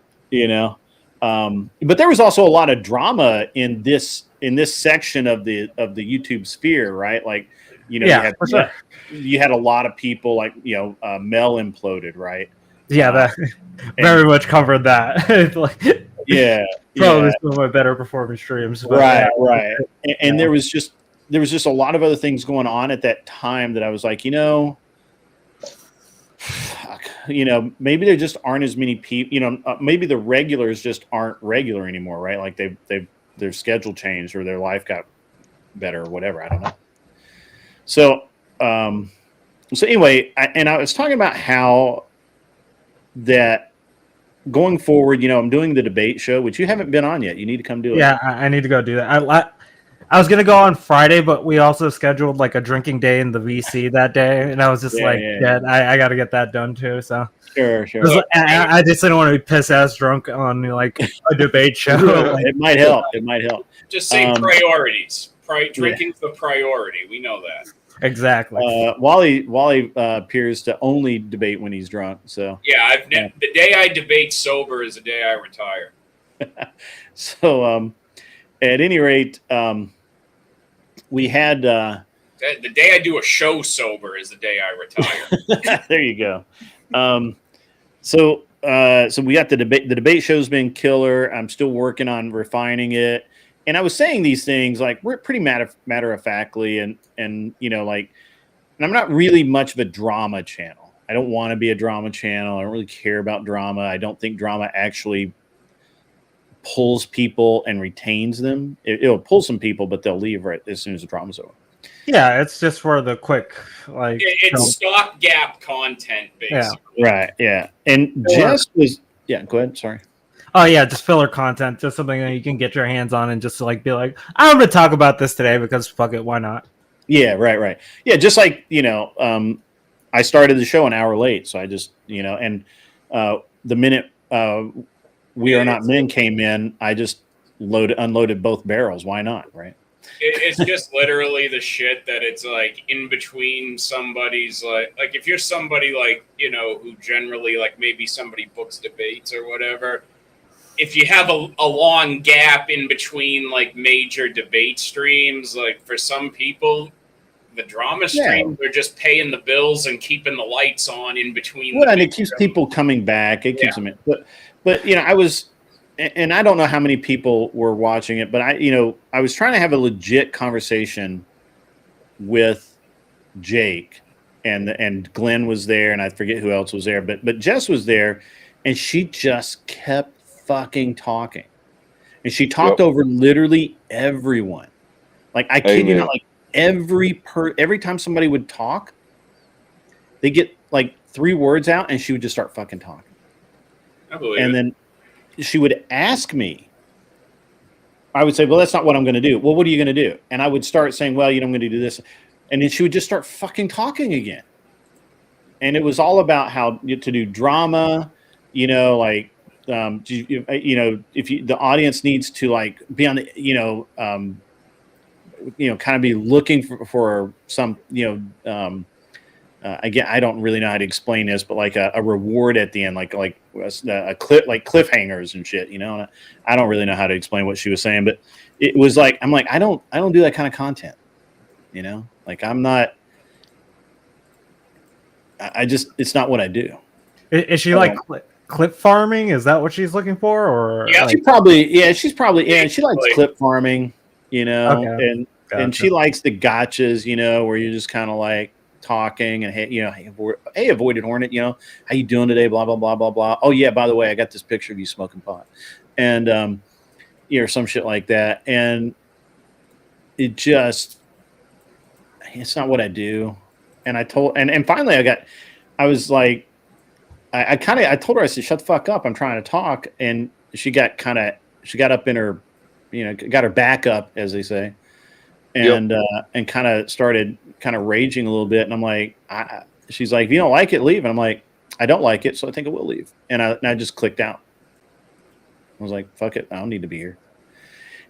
But there was also a lot of drama in this section of the YouTube sphere, right? Like, you had a lot of people like, Mel imploded, right? Yeah, that very much covered that. Yeah, probably some of my better performing streams. But right. And there was just a lot of other things going on at that time that I was like, fuck, maybe there just aren't as many people. Maybe the regulars just aren't regular anymore, right? Like their schedule changed or their life got better or whatever. I don't know. So anyway, I was talking about how that going forward, I'm doing the debate show, which you haven't been on yet. You need to come do it. Yeah, I need to go do that. I was going to go on Friday, but we also scheduled like a drinking day in the VC that day. And I was just I got to get that done too. So sure. I just didn't want to be piss ass drunk on like a debate show. It might help. Just say priorities. Drinking's the priority. We know that. Exactly. Wally appears to only debate when he's drunk. So yeah, the day I debate sober is the day I retire. So at any rate, we had The day I do a show sober is the day I retire. there you go. So we got the debate. The debate show's been killer. I'm still working on refining it. And I was saying these things like we're pretty matter of factly, and you know, like, and I'm not really much of a drama channel. I don't want to be a drama channel. I don't really care about drama. I don't think drama actually pulls people and retains them. It'll pull some people, but they'll leave right as soon as the drama's over. Yeah, it's just for the quick, like, it's stopgap content, basically. Yeah. Right. Yeah. And Jess was, yeah. Go ahead. Sorry. Oh yeah, just filler content, just something that you can get your hands on and just like be like, I'm going to talk about this today because fuck it, why not? Yeah. Right. Yeah. Just like, you know, I started the show an hour late, so I just, you know, and the minute We Are Not Men came in, I just unloaded both barrels. Why not? Right. It's just literally the shit that it's like in between somebody's like if you're somebody like, you know, who generally like maybe somebody books debates or whatever, if you have a long gap in between like major debate streams, like for some people, the drama streams are just paying the bills and keeping the lights on in between. Well, and it keeps people coming back. It keeps them in. But you know, I was, and I don't know how many people were watching it, but I was trying to have a legit conversation with Jake, and Glenn was there, and I forget who else was there, but Jess was there, and she just kept fucking talking, and she talked over literally everyone. Like I kid you not, like every time somebody would talk, they get like 3 words out, and she would just start fucking talking. I believe and then she would ask me. I would say, well, that's not what I'm going to do. Well, what are you going to do? And I would start saying, well, you know, I'm going to do this. And then she would just start fucking talking again. And it was all about how to do drama, you know, like, you know, if the audience needs to like be on the, you know, kind of be looking for some, you know, again, I don't really know how to explain this, but like a reward at the end, like a clip, like cliffhangers and shit, you know. And I don't really know how to explain what she was saying, but it was like, I'm like, I don't do that kind of content, you know. Like I'm not. I just, it's not what I do. Is she like clip farming? Is that what she's looking for, or yeah, like, she's probably and she likes clip farming, you know, and she likes the gotchas, you know, where you're just kind of like talking and hey, avoided hornet, you know, how you doing today, blah blah blah blah blah. Oh yeah, by the way, I got this picture of you smoking pot, and you know, some shit like that. And it just, it's not what I do. And I told, and finally I was like, I told her, I said, shut the fuck up, I'm trying to talk. And she got up in her, you know, got her back up, as they say, and kind of started kind of raging a little bit. And I'm like, she's like, if you don't like it, leave. And I'm like, I don't like it, so I think I will leave. And I just clicked out. I was like, fuck it, I don't need to be here.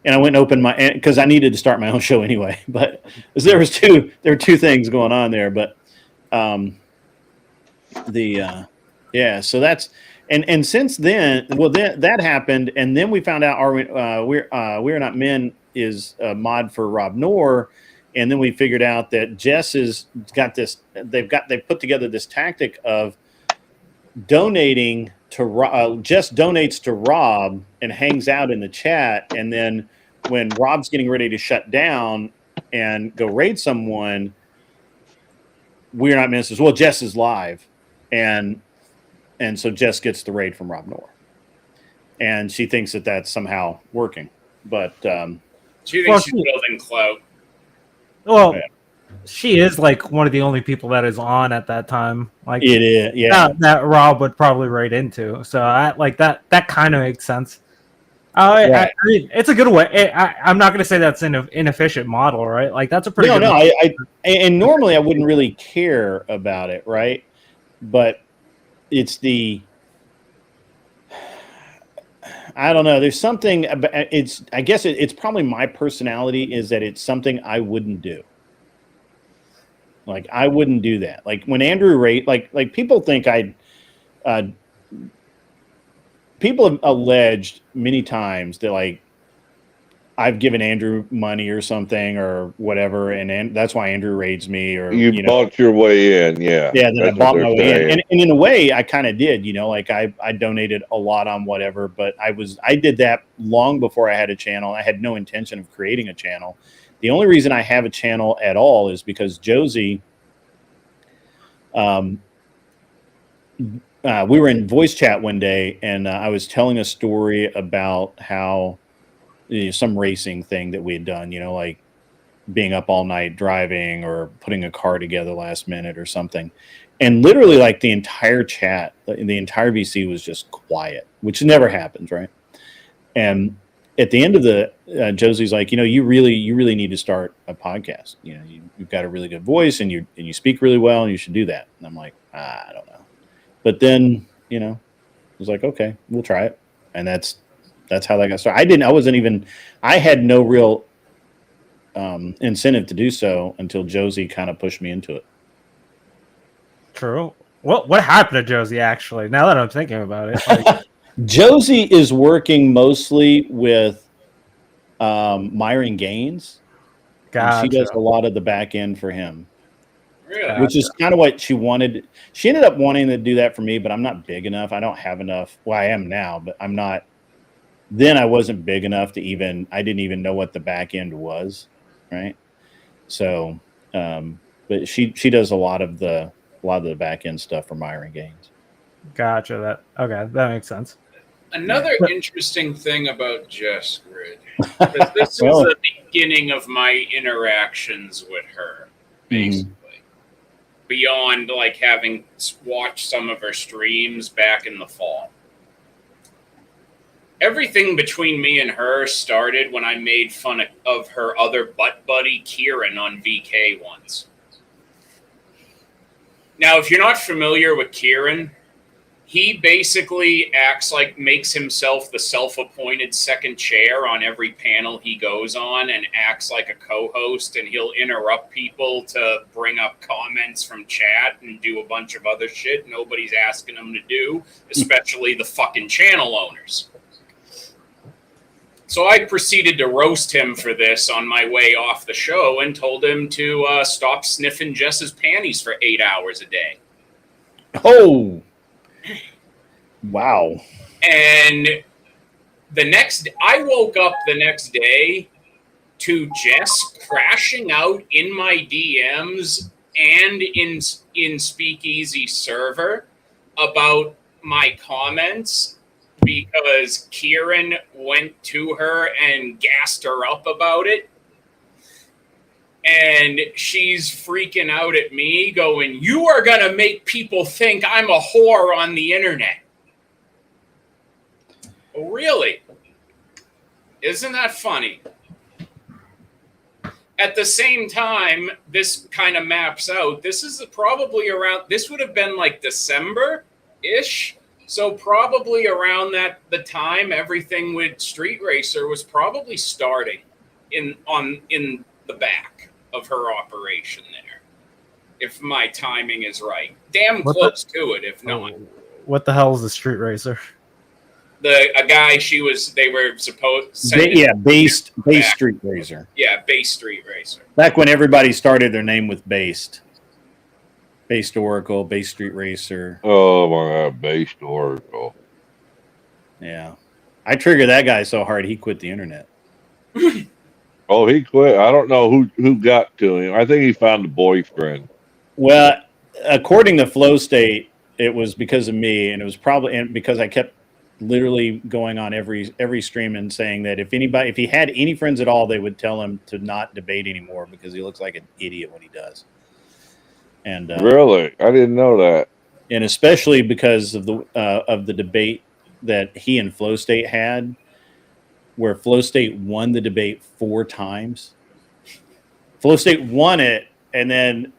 And I went and opened because I needed to start my own show anyway. But there were two things going on there. But so that's and since then, well, that happened, and then we found out We Are Not Men is a mod for Rob Knorr, and then we figured out that Jess has got this. They put together this tactic of donating to Jess donates to Rob and hangs out in the chat, and then when Rob's getting ready to shut down and go raid someone, We Are Not Men says, well, Jess is live, and so Jess gets the raid from Rob Knorr, and she thinks that that's somehow working, but she thinks she's building clout. Well, she is like one of the only people that is on at that time. Like it is, yeah. That Rob would probably raid into. So I like that. That kind of makes sense. Right. I mean, it's a good way. I'm not going to say that's an inefficient model, right? Like that's a pretty good model. And normally I wouldn't really care about it, right? But it's I don't know. There's something about I guess it's probably my personality is that it's something I wouldn't do. Like I wouldn't do that. Like when Andrew raid, like people think people have alleged many times that like I've given Andrew money or something or whatever, and that's why Andrew raids me. Or You bought your way in, yeah. Yeah, then I That's bought what my they're way in, saying. and in a way, I kind of did. Like I donated a lot on whatever, but I did that long before I had a channel. I had no intention of creating a channel. The only reason I have a channel at all is because Josie, we were in voice chat one day, and I was telling a story about how some racing thing that we had done, like being up all night driving or putting a car together last minute or something. And literally, like, the entire chat, the entire VC was just quiet, which never happens, right? And at the end of the Josie's like, you really need to start a podcast. You've got a really good voice, and you speak really well, and you should do that. And I'm like, I don't know. But then, I was like, okay, we'll try it. And that's how that got started. I had no real incentive to do so until Josie kind of pushed me into it. True. What happened to Josie, actually? Now that I'm thinking about it. Like... Josie is working mostly with Myron Gaines. Gotcha. And she does a lot of the back end for him. Really? Gotcha. Which is kind of what she wanted. She ended up wanting to do that for me, but I'm not big enough. I don't have enough. Well, I am now, but I'm not. Then I wasn't big enough to I didn't even know what the back end was, right? So, but she does a lot of the back end stuff for Myron Gaines. Gotcha. That makes sense. Another interesting thing about Jess Grid, because this was the beginning of my interactions with her, basically. Beyond like having watched some of her streams back in the fall. Everything between me and her started when I made fun of her other butt buddy, Kieran, on VK once. Now, if you're not familiar with Kieran, he basically makes himself the self-appointed second chair on every panel he goes on and acts like a co-host, and he'll interrupt people to bring up comments from chat and do a bunch of other shit nobody's asking him to do, especially the fucking channel owners. So I proceeded to roast him for this on my way off the show and told him to stop sniffing Jess's panties for 8 hours a day. Oh, wow. And I woke up the next day to Jess crashing out in my DMs and in Speakeasy server about my comments, because Kieran went to her and gassed her up about it. And she's freaking out at me going, "You are going to make people think I'm a whore on the internet." Oh, really? Isn't that funny? At the same time, this kind of maps out. This would have been like December-ish. So probably around the time everything with Street Racer was probably starting in the back of her operation there, if my timing is right. Damn close to it, if not. What the hell is the Street Racer? A guy they were supposed Based Street Racer. Yeah, Based Street Racer. Back when everybody started their name with Based. Based Oracle, Based Street Racer. Oh my God, Based Oracle. Yeah. I triggered that guy so hard he quit the internet. Oh, he quit. I don't know who got to him. I think he found a boyfriend. Well, according to Flow State, it was because of me, and it was probably because I kept literally going on every stream and saying that if he had any friends at all, they would tell him to not debate anymore because he looks like an idiot when he does. And really, I didn't know that. And especially because of the debate that he and Flow State had, where Flow State won the debate 4 times. Flow State won it, and then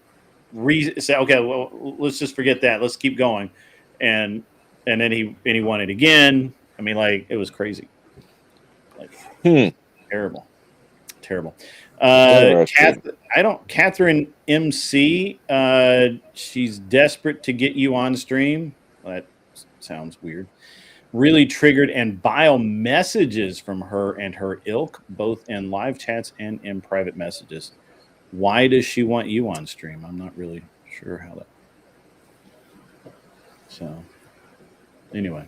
said, "Okay, well, let's just forget that. Let's keep going," and then he won it again. I mean, like, it was crazy. Like, terrible. Catherine MC, she's desperate to get you on stream. Well, that sounds weird. really triggered and vile messages from her and her ilk, both in live chats and in private messages. Why does she want you on stream? I'm not really sure how that. So, anyway.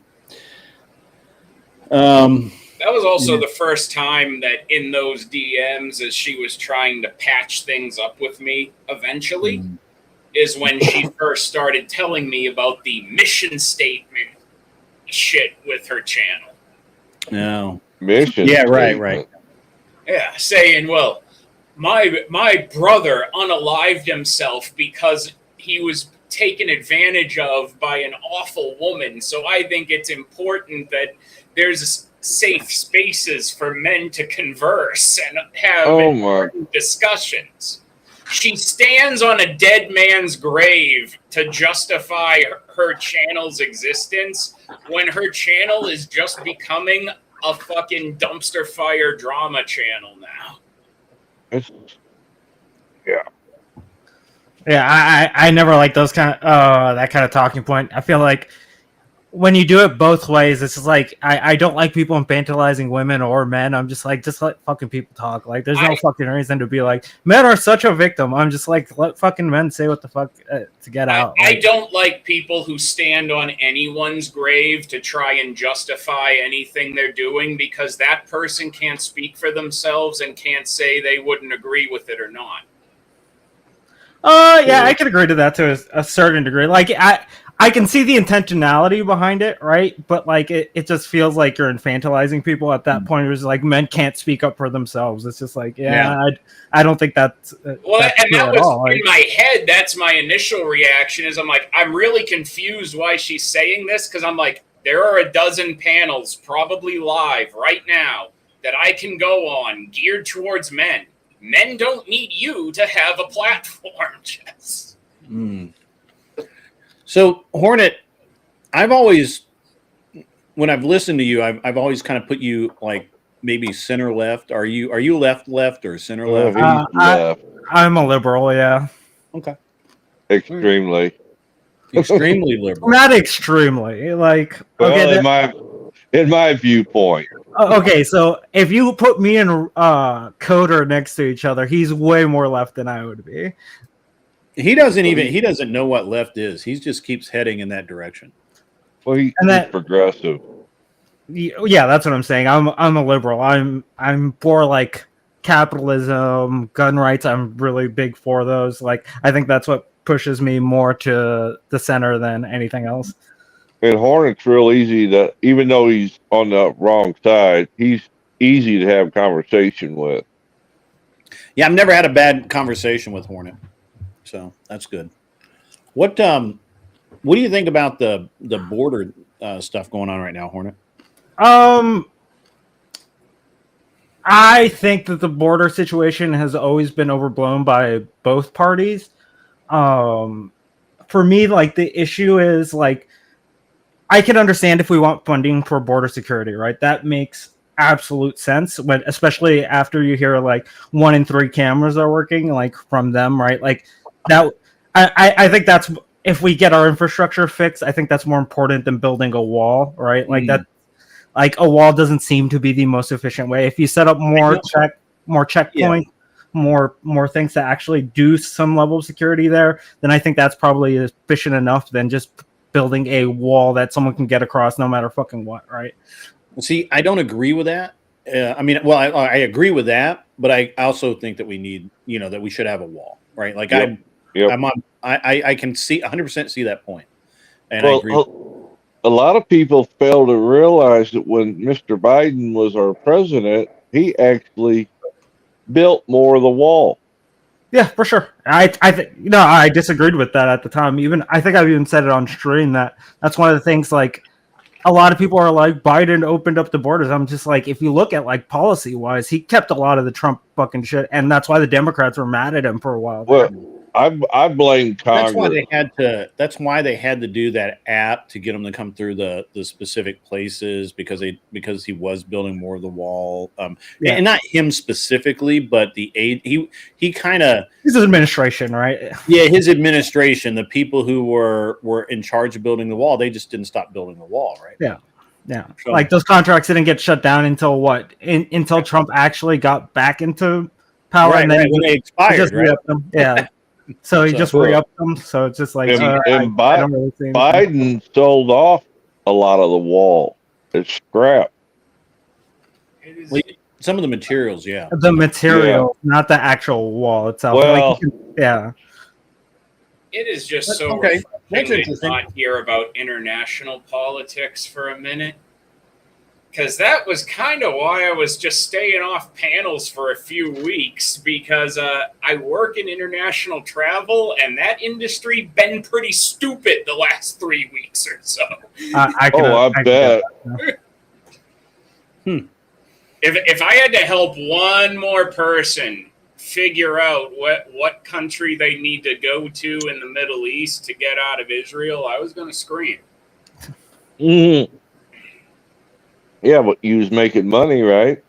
That was also the first time that in those DMs, as she was trying to patch things up with me eventually, is when she first started telling me about the mission statement shit with her channel. No. Mission. Yeah, right. Yeah, saying, well, my brother unalived himself because he was taken advantage of by an awful woman. So I think it's important that there's safe spaces for men to converse and have important discussions. She stands on a dead man's grave to justify her channel's existence when her channel is just becoming a fucking dumpster fire drama channel now. Yeah, I never like those kind of that kind of talking point. I feel like when you do it both ways, it's just like I don't like people infantilizing women or men. I'm just like, just let fucking people talk. Like, there's no fucking reason to be like, men are such a victim. I'm just like, let fucking men say what the fuck to get out. I don't like people who stand on anyone's grave to try and justify anything they're doing, because that person can't speak for themselves and can't say they wouldn't agree with it or not. Yeah, I can agree to that to a certain degree. Like, I can see the intentionality behind it, right? But like, it just feels like you're infantilizing people at that point. It was like men can't speak up for themselves. It's just like, I don't think that's well. That's and that was all. In my head. That's my initial reaction. Is I'm like, I'm really confused why she's saying this, because I'm like, there are a dozen panels probably live right now that I can go on geared towards men. Men don't need you to have a platform, Jess. So, Hornet, I've always, when I've listened to you, I've always kind of put you like maybe center left. Are you left or center left? I'm a liberal, yeah. Okay. Extremely liberal. Not extremely. Like, well, okay, in my viewpoint. Okay, so if you put me and Coder next to each other, he's way more left than I would be. He doesn't know what left is. He just keeps heading in that direction. Well, he's progressive. Yeah, that's what I'm saying. I'm a liberal. I'm for like capitalism, gun rights. I'm really big for those. Like, I think that's what pushes me more to the center than anything else. And Hornet's real easy to, even though he's on the wrong side, he's easy to have conversation with. Yeah, I've never had a bad conversation with Hornet, so that's good. What do you think about the border stuff going on right now, Hornet? I think that the border situation has always been overblown by both parties. For me, like, the issue is, like, I can understand if we want funding for border security, right? That makes absolute sense, when, especially after you hear like 1 in 3 cameras are working, like, from them, right? Like that. I think that's, if we get our infrastructure fixed, I think that's more important than building a wall, right? Like that. Like, a wall doesn't seem to be the most efficient way. If you set up more checkpoints, more things to actually do some level of security there, then I think that's probably efficient enough than just building a wall that someone can get across no matter fucking what, right? See, I don't agree with that. I agree with that, but I also think that we need, that we should have a wall, right? Like, I can see 100% see that point, and I agree. A lot of people fail to realize that when Mr. Biden was our president, he actually built more of the wall. Yeah, for sure. I disagreed with that at the time. I think I've even said it on stream that's one of the things, like, a lot of people are like, Biden opened up the borders. I'm just like, if you look at, like, policy wise, he kept a lot of the Trump fucking shit, and that's why the Democrats were mad at him for a while. Well, I blame Congress. That's why they had to do that app to get him to come through the specific places, because he was building more of the wall. And not him specifically, but the aid. He kind of, his administration, right? Yeah, his administration, the people who were in charge of building the wall, they just didn't stop building the wall, right? Yeah. Yeah, So- like those contracts didn't get shut down until what? Until Trump actually got back into power, Right, and then right, when they he expired, just right? re-upped them. Yeah, so he So- just re-upped them. So it's just like And I don't really see anything. Biden sold off a lot of the wall. It's scrap. It is, Well, some of the materials, yeah. The material, not the actual wall itself. Well, Yeah. it is just That's so okay. That's refreshing to interesting. not hear about international politics for a minute. Because that was kind of why I was just staying off panels for a few weeks, because I work in international travel, and that industry been pretty stupid the last 3 weeks or so. I I bet. If I had to help one more person figure out what country they need to go to in the Middle East to get out of Israel, I was going to scream. Mm-hmm. Yeah, but you was making money, right?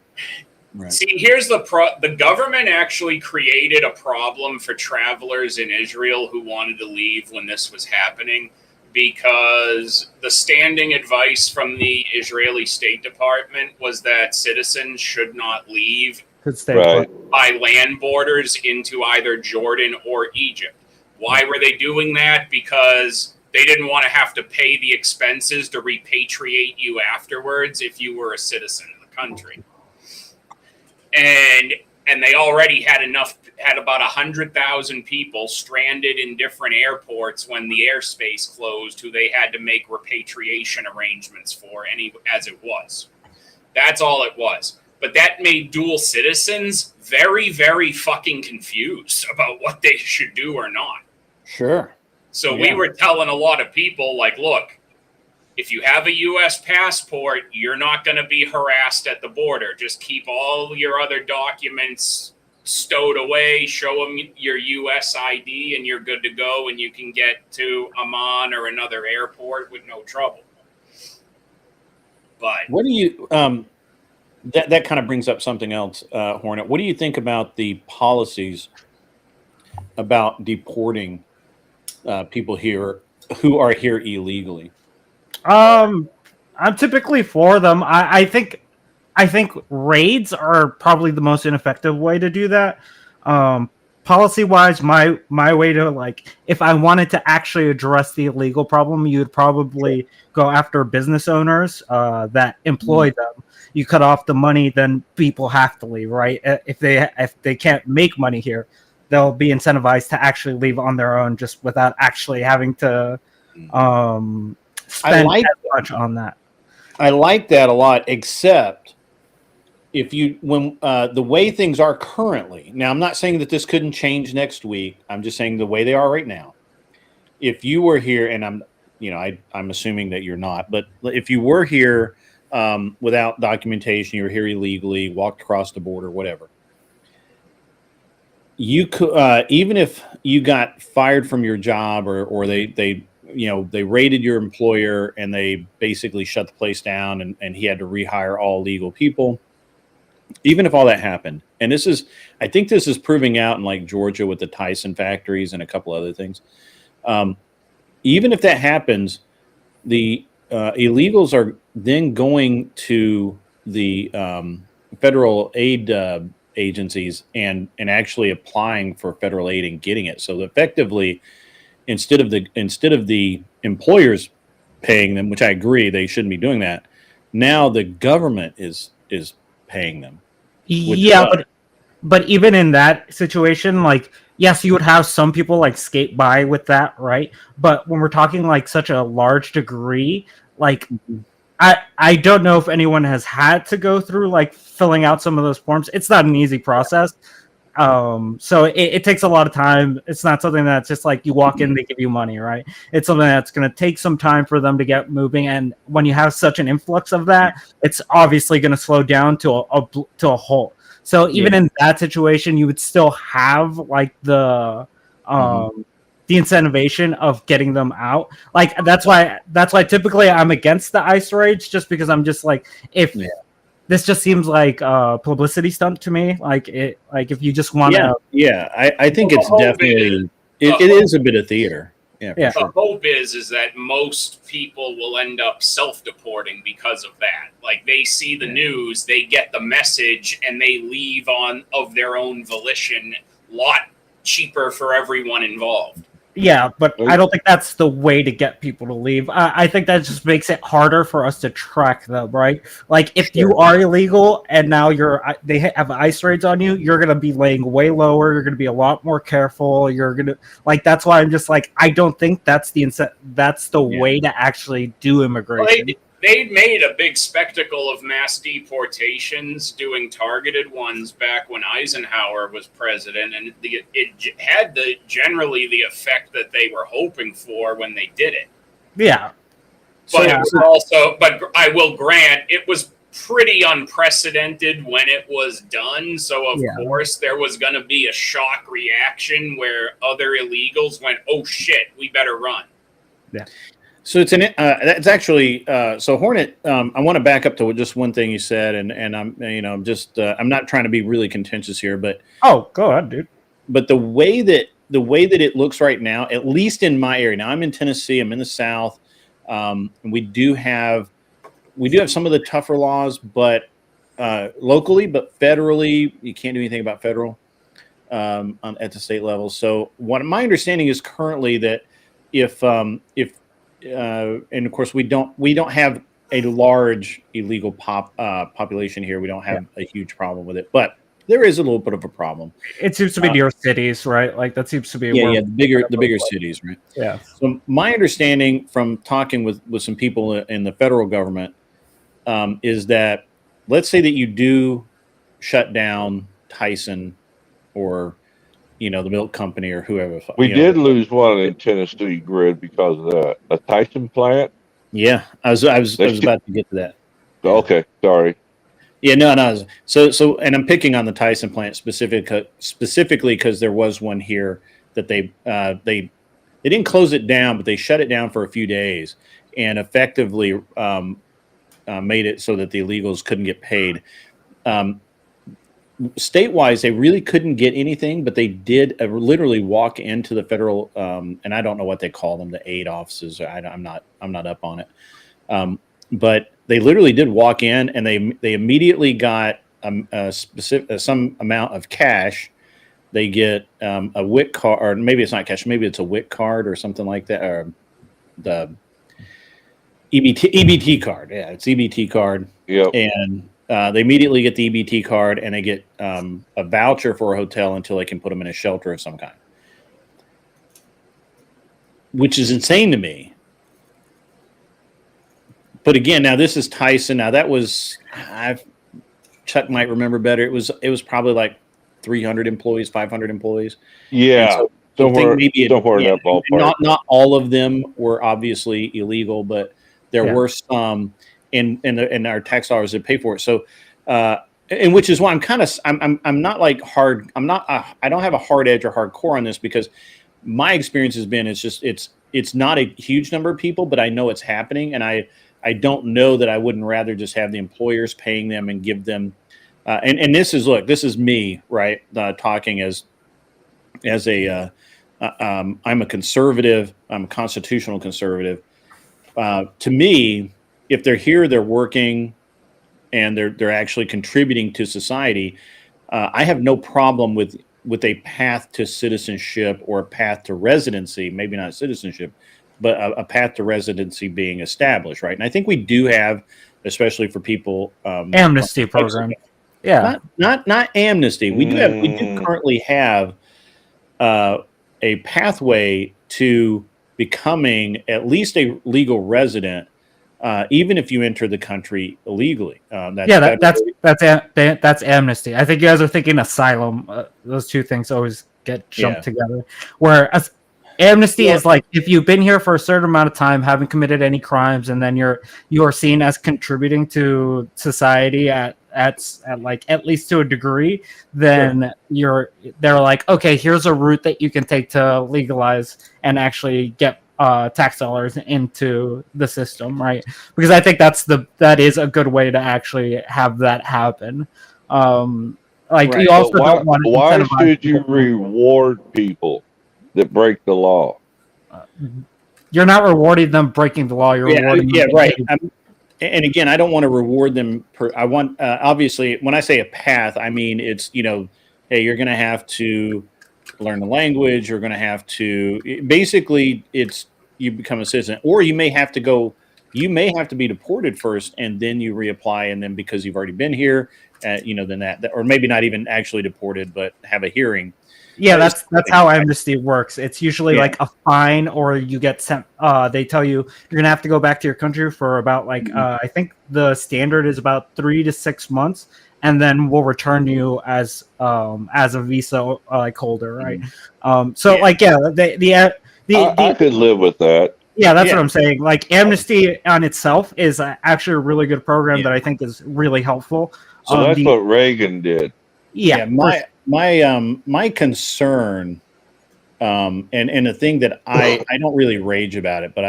Right. See, here's the government actually created a problem for travelers in Israel who wanted to leave when this was happening, because the standing advice from the Israeli State Department was that citizens should not leave Could stay Right. put. by land borders into either Jordan or Egypt. Why were they doing that? Because they didn't want to have to pay the expenses to repatriate you afterwards if you were a citizen of the country. And they already had about 100,000 people stranded in different airports when the airspace closed, who they had to make repatriation arrangements for as it was. That's all it was. But that made dual citizens very, very fucking confused about what they should do or not. Sure. So Yeah. we were telling a lot of people, like, look, if you have a U.S. passport, you're not going to be harassed at the border. Just keep all your other documents stowed away, show them your U.S. ID, and you're good to go, and you can get to Amman or another airport with no trouble. But What do you that kind of brings up something else, Hornet. What do you think about the policies about deporting people here who are here illegally? I'm typically for them. I think raids are probably the most ineffective way to do that. Policy wise, my way to, like, if I wanted to actually address the illegal problem, you would probably go after business owners that employ them. You cut off the money, then people have to leave, right? If they can't make money here, they'll be incentivized to actually leave on their own, just without actually having to spend as much on that. I like that a lot, except when the way things are currently. Now, I'm not saying that this couldn't change next week. I'm just saying the way they are right now. If you were here, and I'm assuming that you're not, but if you were here without documentation, you were here illegally, walked across the border, whatever, you could, even if you got fired from your job, or they raided your employer and they basically shut the place down, and he had to rehire all legal people. Even if all that happened, and I think this is proving out in, like, Georgia with the Tyson factories and a couple other things. Even if that happens, the illegals are then going to the federal aid agencies and actually applying for federal aid and getting it. So effectively, instead of the employers paying them, which I agree they shouldn't be doing that, now the government is paying them. Yeah, but even in that situation, like, yes, you would have some people, like, skate by with that, right? But when we're talking, like, such a large degree, like, I don't know if anyone has had to go through, like, filling out some of those forms. It's not an easy process. So it takes a lot of time. It's not something that's just like you walk in, they give you money, right? It's something that's going to take some time for them to get moving. And when you have such an influx of that, it's obviously going to slow down to a halt. So even in that situation, you would still have, like, the incentivation of getting them out. Like, that's why typically I'm against the ICE raids, just because I'm just like, this just seems like a publicity stunt to me. Like, if you just want to, I think it's definitely it is a bit of theater. Yeah, for Yeah. sure. The hope is that most people will end up self-deporting because of that. Like they see the news, they get the message, and they leave on of their own volition. Lot cheaper for everyone involved. Yeah, but I don't think that's the way to get people to leave. I think that just makes it harder for us to track them, right? Like if you are illegal and now they have ice raids on you, you're gonna be laying way lower. You're gonna be a lot more careful. You're gonna like that's why I'm just like I don't think that's the way to actually do immigration. Well, they made a big spectacle of mass deportations, doing targeted ones back when Eisenhower was president, and it had generally the effect that they were hoping for when they did it. Yeah, But it was also, but I will grant, it was pretty unprecedented when it was done. So of course there was going to be a shock reaction where other illegals went, "Oh shit, we better run." Yeah. So it's actually so Hornet. I want to back up to just one thing you said, and I'm I'm not trying to be really contentious here, but go ahead, dude. But the way that it looks right now, at least in my area. Now I'm in Tennessee. I'm in the South. And we do have some of the tougher laws, but locally, but federally, you can't do anything about federal at the state level. So what my understanding is currently that if and of course we don't have a large illegal population here. We don't have a huge problem with it, but there is a little bit of a problem. It seems to be near cities, right? Like that seems to be the bigger cities, right? Yeah. So my understanding from talking with some people in the federal government is that let's say that you do shut down Tyson or the milk company or whoever. We did lose one in Tennessee grid because of that. A Tyson plant. Yeah, I was about to get to that. Okay, sorry. Yeah, no. So, and I'm picking on the Tyson plant specifically because there was one here that they didn't close it down, but they shut it down for a few days and effectively made it so that the illegals couldn't get paid. State-wise, they really couldn't get anything, but they did literally walk into the federal, and I don't know what they call them, the aid offices. I'm not up on it, but they literally did walk in, and they immediately got some amount of cash. They get a WIC card, or maybe it's not cash, maybe it's a WIC card or something like that, or the EBT card. Yeah, it's EBT card. Yep. And they immediately get the EBT card, and they get a voucher for a hotel until they can put them in a shelter of some kind, which is insane to me. But again, now this is Tyson. Now that was, Chuck might remember better. It was probably like 300 employees, 500 employees. Yeah. Somewhere in that ballpark. Not all of them were obviously illegal, but there were some, and our tax dollars that pay for it. So, and which is why I'm not like hard. I don't have a hard edge or hardcore on this because my experience has been it's not a huge number of people, but I know it's happening, and I don't know that I wouldn't rather just have the employers paying them and give them. And this is me, right? Talking as a I'm a conservative. I'm a constitutional conservative. To me, if they're here, they're working, and they're actually contributing to society. I have no problem with a path to citizenship or a path to residency. Maybe not citizenship, but a path to residency being established, right? And I think we do have, especially for people, amnesty program. Yeah, not amnesty. We do currently have a pathway to becoming at least a legal resident, even if you enter the country illegally. That's amnesty. I think you guys are thinking asylum. Those two things always get jumped together. Whereas amnesty is like if you've been here for a certain amount of time, haven't committed any crimes, and then you're seen as contributing to society at least to a degree, then they're like, okay, here's a route that you can take to legalize and actually get tax dollars into the system, right? Because I think that is a good way to actually have that happen. You also don't want to. Why should you reward people that break the law? you're not rewarding them breaking the law. You're rewarding them. Yeah, right. And again, I don't want to reward them. I want obviously when I say a path, I mean it's hey, you're going to have to learn the language. You're going to have to basically you become a citizen, or you may have to go. You may have to be deported first, and then you reapply, and then because you've already been here, then that, or maybe not even actually deported, but have a hearing. Yeah, that's how amnesty works. It's usually like a fine, or you get sent. They tell you you're gonna have to go back to your country for about I think the standard is about 3 to 6 months, and then we'll return you as a visa holder, right? I could live with that. Yeah, that's what I'm saying. Like amnesty on itself is actually a really good program that I think is really helpful. So that's what Reagan did. Yeah, my concern, and the thing that I don't really rage about it, but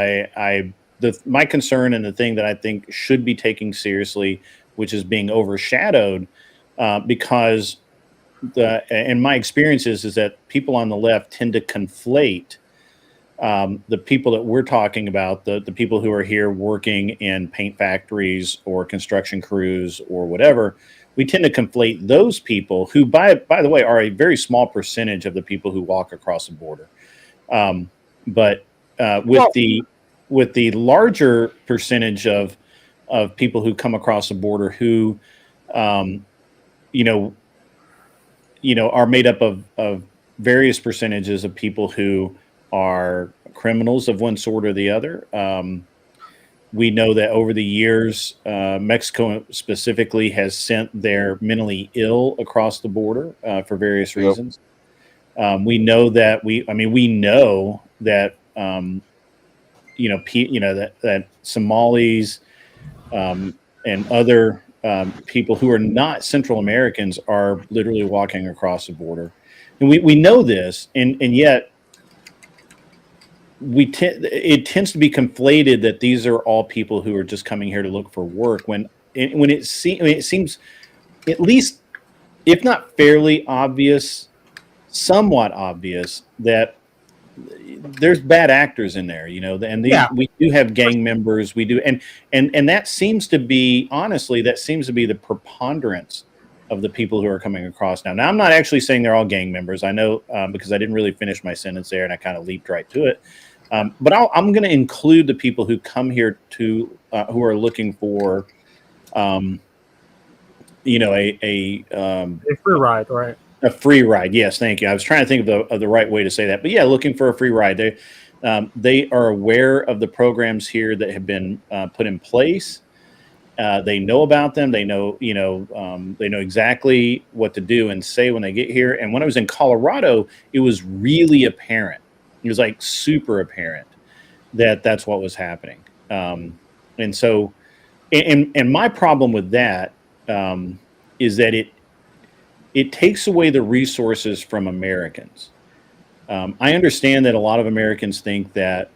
my concern and the thing that I think should be taken seriously, which is being overshadowed, because in my experiences is that people on the left tend to conflate the people that we're talking about, the people who are here working in paint factories or construction crews or whatever. We tend to conflate those people who, by the way, are a very small percentage of the people who walk across the border. But with the larger percentage of people who come across the border who, are made up of various percentages of people who are criminals of one sort or the other. We know that over the years, Mexico specifically has sent their mentally ill across the border for various reasons. We know that that Somalis and other people who are not Central Americans are literally walking across the border, and we know this, and yet it tends to be conflated that these are all people who are just coming here to look for work when it seems at least, if not fairly obvious, somewhat obvious that there's bad actors in there, we do have gang members, we do, and that seems to be, honestly, the preponderance of the people who are coming across now. Now, I'm not actually saying they're all gang members. I know because I didn't really finish my sentence there and I kind of leaped right to it. But I'm going to include the people who come here who are looking for, a free ride, right? A free ride. Yes, thank you. I was trying to think of the right way to say that, but yeah, looking for a free ride. They are aware of the programs here that have been put in place. They know about them. They know, they know exactly what to do and say when they get here. And when I was in Colorado, it was really apparent. It was like super apparent that that's what was happening. And so, and my problem with that is that it takes away the resources from Americans. I understand that a lot of Americans think that,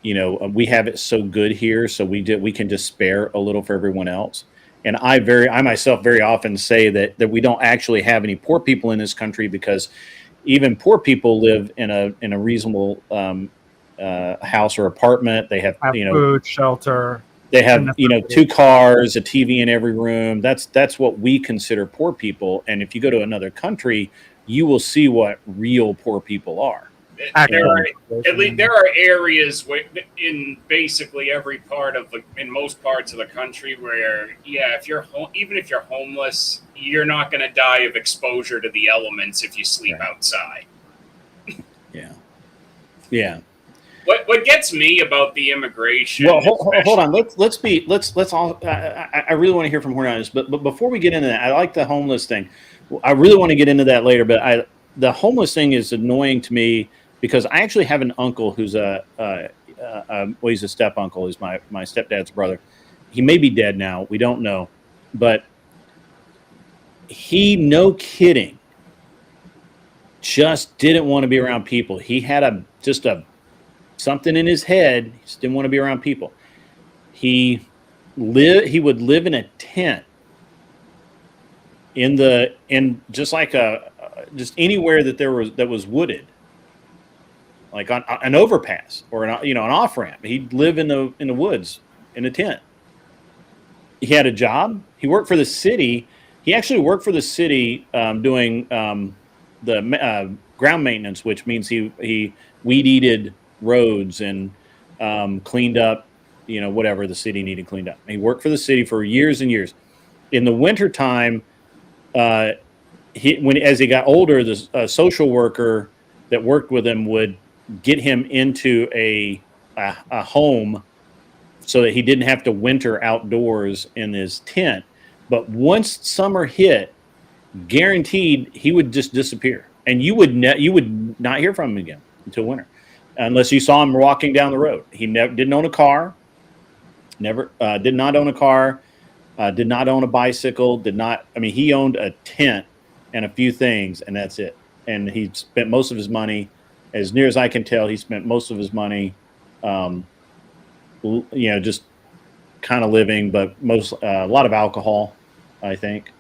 we have it so good here, so we can just spare a little for everyone else. And I myself very often say that we don't actually have any poor people in this country, because even poor people live in a reasonable house or apartment. They have food, shelter. They have 2 cars, a TV in every room. That's what we consider poor people. And if you go to another country, you will see what real poor people are. There are areas in basically every part in most parts of the country where, even if you're homeless, you're not going to die of exposure to the elements if you sleep outside. Yeah. What gets me about the immigration? Well, hold on. Let's all. I really want to hear from Horn on this, but before we get into that, I like the homeless thing. I really want to get into that later, but the homeless thing is annoying to me, because I actually have an uncle who's he's a step uncle. He's my stepdad's brother. He may be dead now. We don't know, but he, no kidding, just didn't want to be around people. He had something in his head. He just didn't want to be around people. He would live in a tent in just like just anywhere that was wooded. like on an overpass or an off ramp. He'd live in the woods in a tent. He had a job. He worked for the city. He actually worked for the city doing the ground maintenance, which means he weed eated roads and cleaned up, whatever the city needed cleaned up. He worked for the city for years and years. In the wintertime, as he got older, the social worker that worked with him would get him into a home so that he didn't have to winter outdoors in his tent. But once summer hit, guaranteed he would just disappear, and you would not hear from him again until winter, unless you saw him walking down the road. He didn't own a car. Did not own a car. Did not own a bicycle. He owned a tent and a few things, and that's it. And he spent most of his money, as near as I can tell, he spent most of his money, just kind of living, but a lot of alcohol, I think.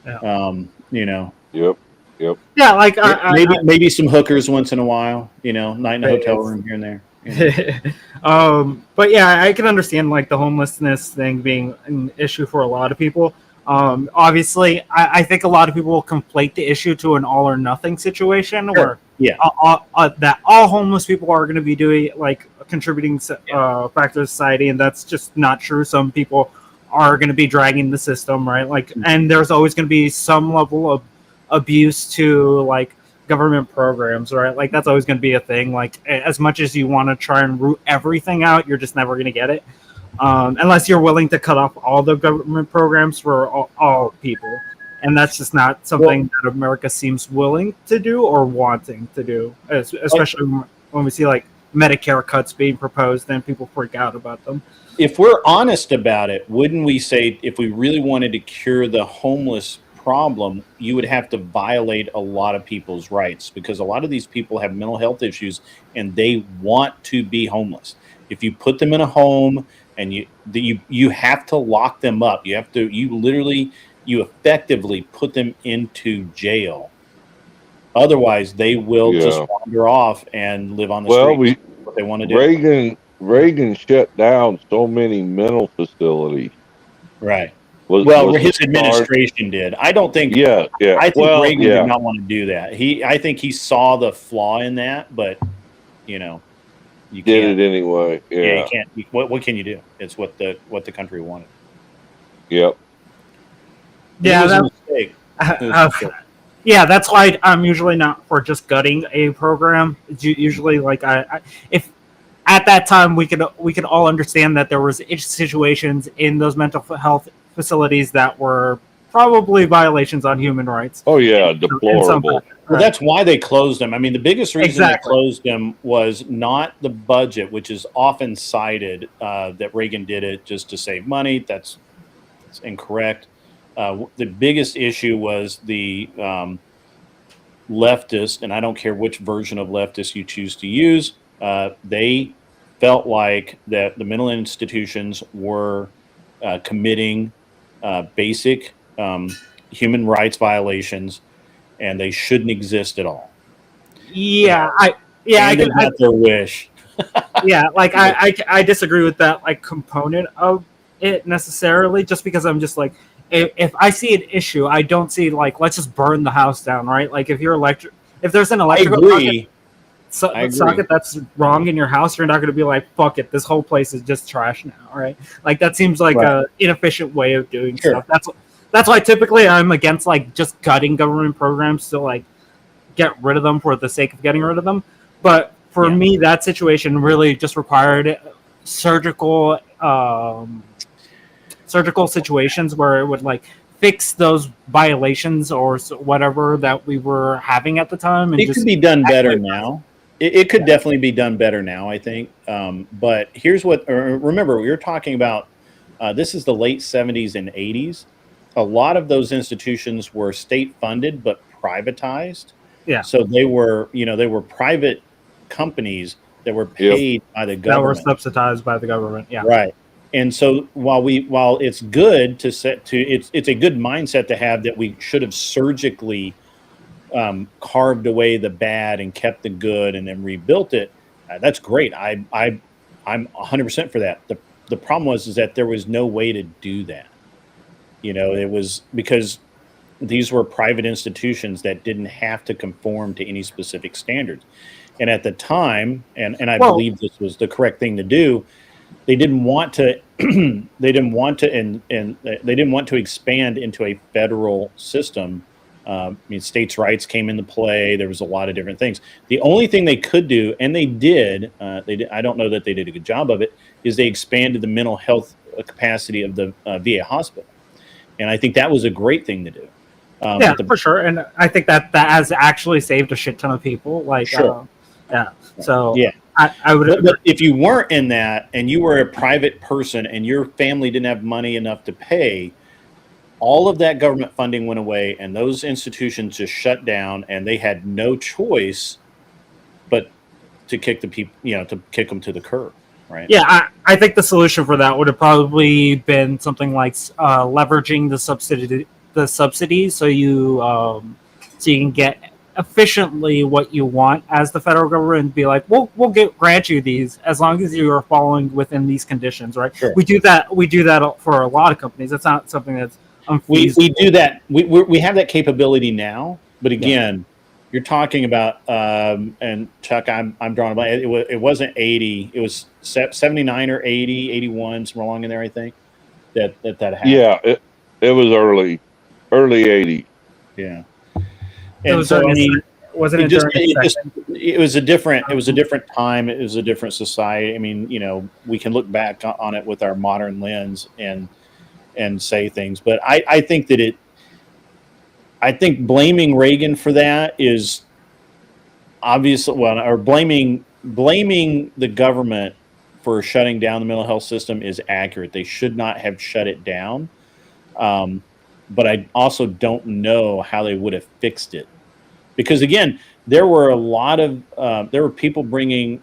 Yeah. Yep. Yeah, like maybe some hookers once in a while, night in a hotel room here and there. But yeah, I can understand like the homelessness thing being an issue for a lot of people. Obviously, I think a lot of people will conflate the issue to an all or nothing situation, where that all homeless people are going to be doing like contributing factor to society, and that's just not true. Some people are going to be dragging the system, right? Like, and there's always going to be some level of abuse to like government programs, right? Like that's always going to be a thing. Like as much as you want to try and root everything out, you're just never going to get it. Unless you're willing to cut off all the government programs for all people. And that's just not something that America seems willing to do or wanting to do, especially when we see like Medicare cuts being proposed, then people freak out about them. If we're honest about it, wouldn't we say if we really wanted to cure the homeless problem, you would have to violate a lot of people's rights, because a lot of these people have mental health issues and they want to be homeless. If you put them in a home and you have to lock them up, you effectively put them into jail. Otherwise, they will just wander off and live on the street. What they want to do. Reagan shut down so many mental facilities. Right. His administration did. I don't think. Yeah. I think Reagan did not want to do that. I think he saw the flaw in that, but you did it anyway. Yeah. You can't. What can you do? It's what the country wanted. Yep. Yeah, that's a mistake. Yeah, that's why I'm usually not for just gutting a program. It's usually like if at that time we could all understand that there was situations in those mental health facilities that were probably violations on human rights. Oh yeah, deplorable. Well, that's why they closed them. I mean, the biggest reason they closed them was not the budget, which is often cited that Reagan did it just to save money. That's incorrect. The biggest issue was the leftist, and I don't care which version of leftist you choose to use, they felt like that the mental institutions were committing basic human rights violations, and they shouldn't exist at all. Yeah, I can. That's their wish. Yeah, like I disagree with that like component of it necessarily, just because I'm just like, if I see an issue, I don't see like let's just burn the house down, right? Like if there's an electrical socket that's wrong in your house, you're not going to be like, fuck it, this whole place is just trash now, right? Like that seems like a inefficient way of doing stuff. That's why typically I'm against like just gutting government programs to like get rid of them for the sake of getting rid of them. But for me, that situation really just required surgical situations where it would like fix those violations or whatever that we were having at the time. And it could be done better now. It could definitely be done better now, I think. But here's what, remember, we were talking about, this is the late 70s and 80s. A lot of those institutions were state funded, but privatized. Yeah. So they were private companies that were paid by the government. That were subsidized by the government. Yeah. Right. And so while it's good it's a good mindset to have that we should have surgically carved away the bad and kept the good and then rebuilt it. That's great. I'm 100% for that. The problem was is that there was no way to do that. It was because these were private institutions that didn't have to conform to any specific standards. And at the time, and I believe this was the correct thing to do, they didn't want to they didn't want to and they didn't want to expand into a federal system. States' rights came into play. There was a lot of different things. The only thing they could do, and they did, I don't know that they did a good job of it, is they expanded the mental health capacity of the VA hospital. And I think that was a great thing to do. For sure. And I think that has actually saved a shit ton of people. Like, sure. So yeah, I would. But if you weren't in that and you were a private person and your family didn't have money enough to pay, all of that government funding went away and those institutions just shut down and they had no choice but to kick the people, to kick them to the curb. Right. Yeah, I think the solution for that would have probably been something like leveraging the subsidies so you can get efficiently what you want as the federal government and be like, we'll grant you these as long as you are following within these conditions, right? Sure. We do that for a lot of companies. That's not something that's unfeasible. We do that. We have that capability now, but again, you're talking about and Chuck, I'm drawing a blank. It wasn't 80. It was 79 or 80, 81, somewhere along in there. I think that happened. Yeah, it was early 80. Yeah. It was wasn't it it was a different time. It was a different society. I mean, we can look back on it with our modern lens and say things, but I think that I think blaming Reagan for that is obviously or blaming the government for shutting down the mental health system is accurate. They should not have shut it down. But I also don't know how they would have fixed it. Because again, there were a lot of there were people bringing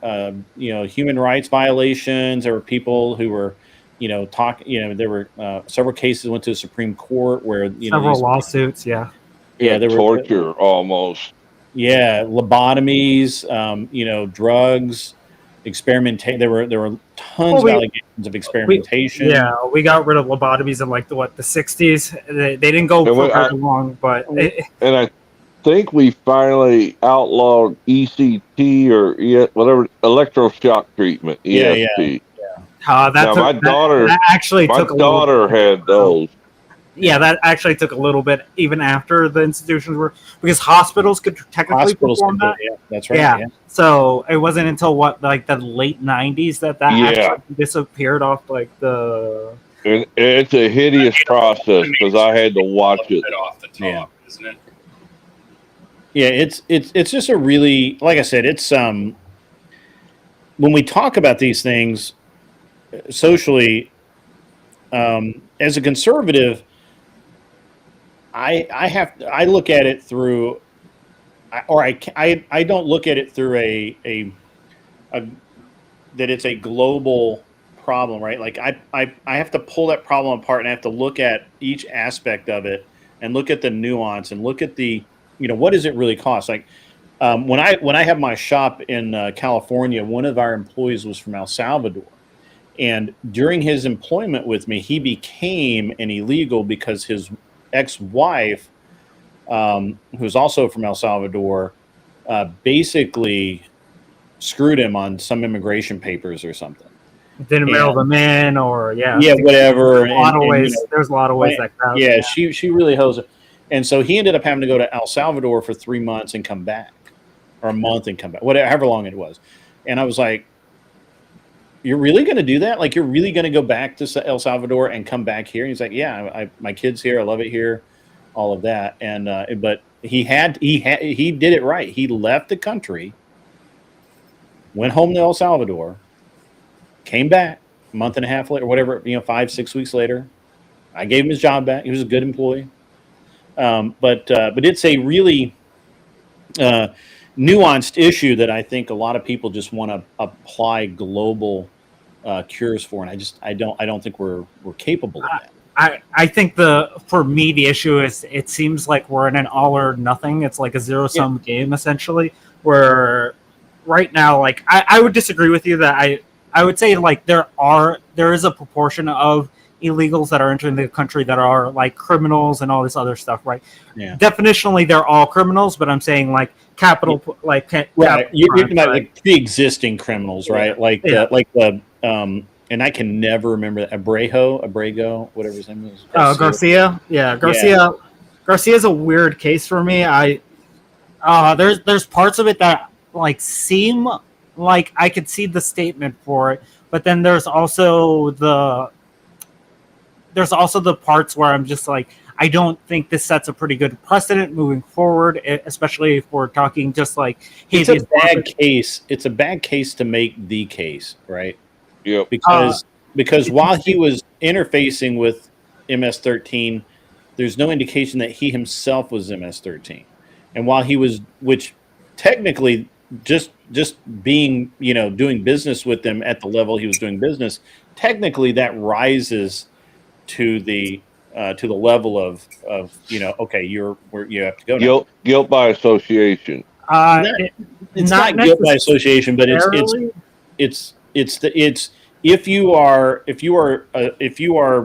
human rights violations. There were people who were there were several cases went to the Supreme Court where several lawsuits. Yeah, there were torture almost. Yeah, lobotomies. Drugs, experimentation. There were tons of allegations of experimentation. We got rid of lobotomies in like the 60s. They didn't go for very long, but and I think we finally outlawed ECT or whatever electroshock treatment. EST. My daughter had those. Yeah, that actually took a little bit, even after the institutions were, because hospitals could technically perform that. Yeah, that's right. Yeah. So it wasn't until the late 90s that actually disappeared off the. And it's a hideous process because I had to watch it. Off the top, isn't it? Yeah, it's just a really, like I said, it's when we talk about these things socially, as a conservative, I look at it through, I don't look at it through a that it's a global problem, right? Like I have to pull that problem apart and I have to look at each aspect of it and look at the nuance and look at the, what does it really cost? Like when I have my shop in California, one of our employees was from El Salvador. And during his employment with me, he became an illegal because his ex-wife, who's also from El Salvador, basically screwed him on some immigration papers or something. Didn't mail them in, or whatever. There's a lot of ways that goes. Yeah, she really hosed it. And so he ended up having to go to El Salvador for 3 months and come back, or a month and come back, however long it was. And I was like, you're really going to do that? Like, you're really going to go back to El Salvador and come back here? And he's like, yeah, my kid's here. I love it here, all of that. And but he did it right. He left the country, went home to El Salvador, came back a month and a half later, whatever, 5-6 weeks later. I gave him his job back. He was a good employee. But it's a really nuanced issue that I think a lot of people just want to apply global cures for, and I don't think we're capable of that. I think for me the issue is it seems like we're in an all or nothing. It's like a zero sum game essentially. Where right now, like I would disagree with you that I would say like there is a proportion of illegals that are entering the country that are like criminals and all this other stuff, right? Yeah. Definitionally, they're all criminals, but I'm saying like capital, like right. You're talking about right? like pre-existing criminals, right? Like the and I can never remember that Abrego, whatever his name is. Garcia. Yeah, Garcia. Garcia's a weird case for me. There's parts of it that like seem like I could see the statement for it, but then there's also the parts where I'm just like, I don't think this sets a pretty good precedent moving forward, especially if we're talking just like it's a bad case. It's a bad case to make the case, right? Yep. Because while he was interfacing with MS-13, there's no indication that he himself was MS-13. And while he was, which technically just being, doing business with them at the level he was doing business, technically that rises to the level of okay, you have to go now. Guilt by association. It's not guilt by association, but it's if you are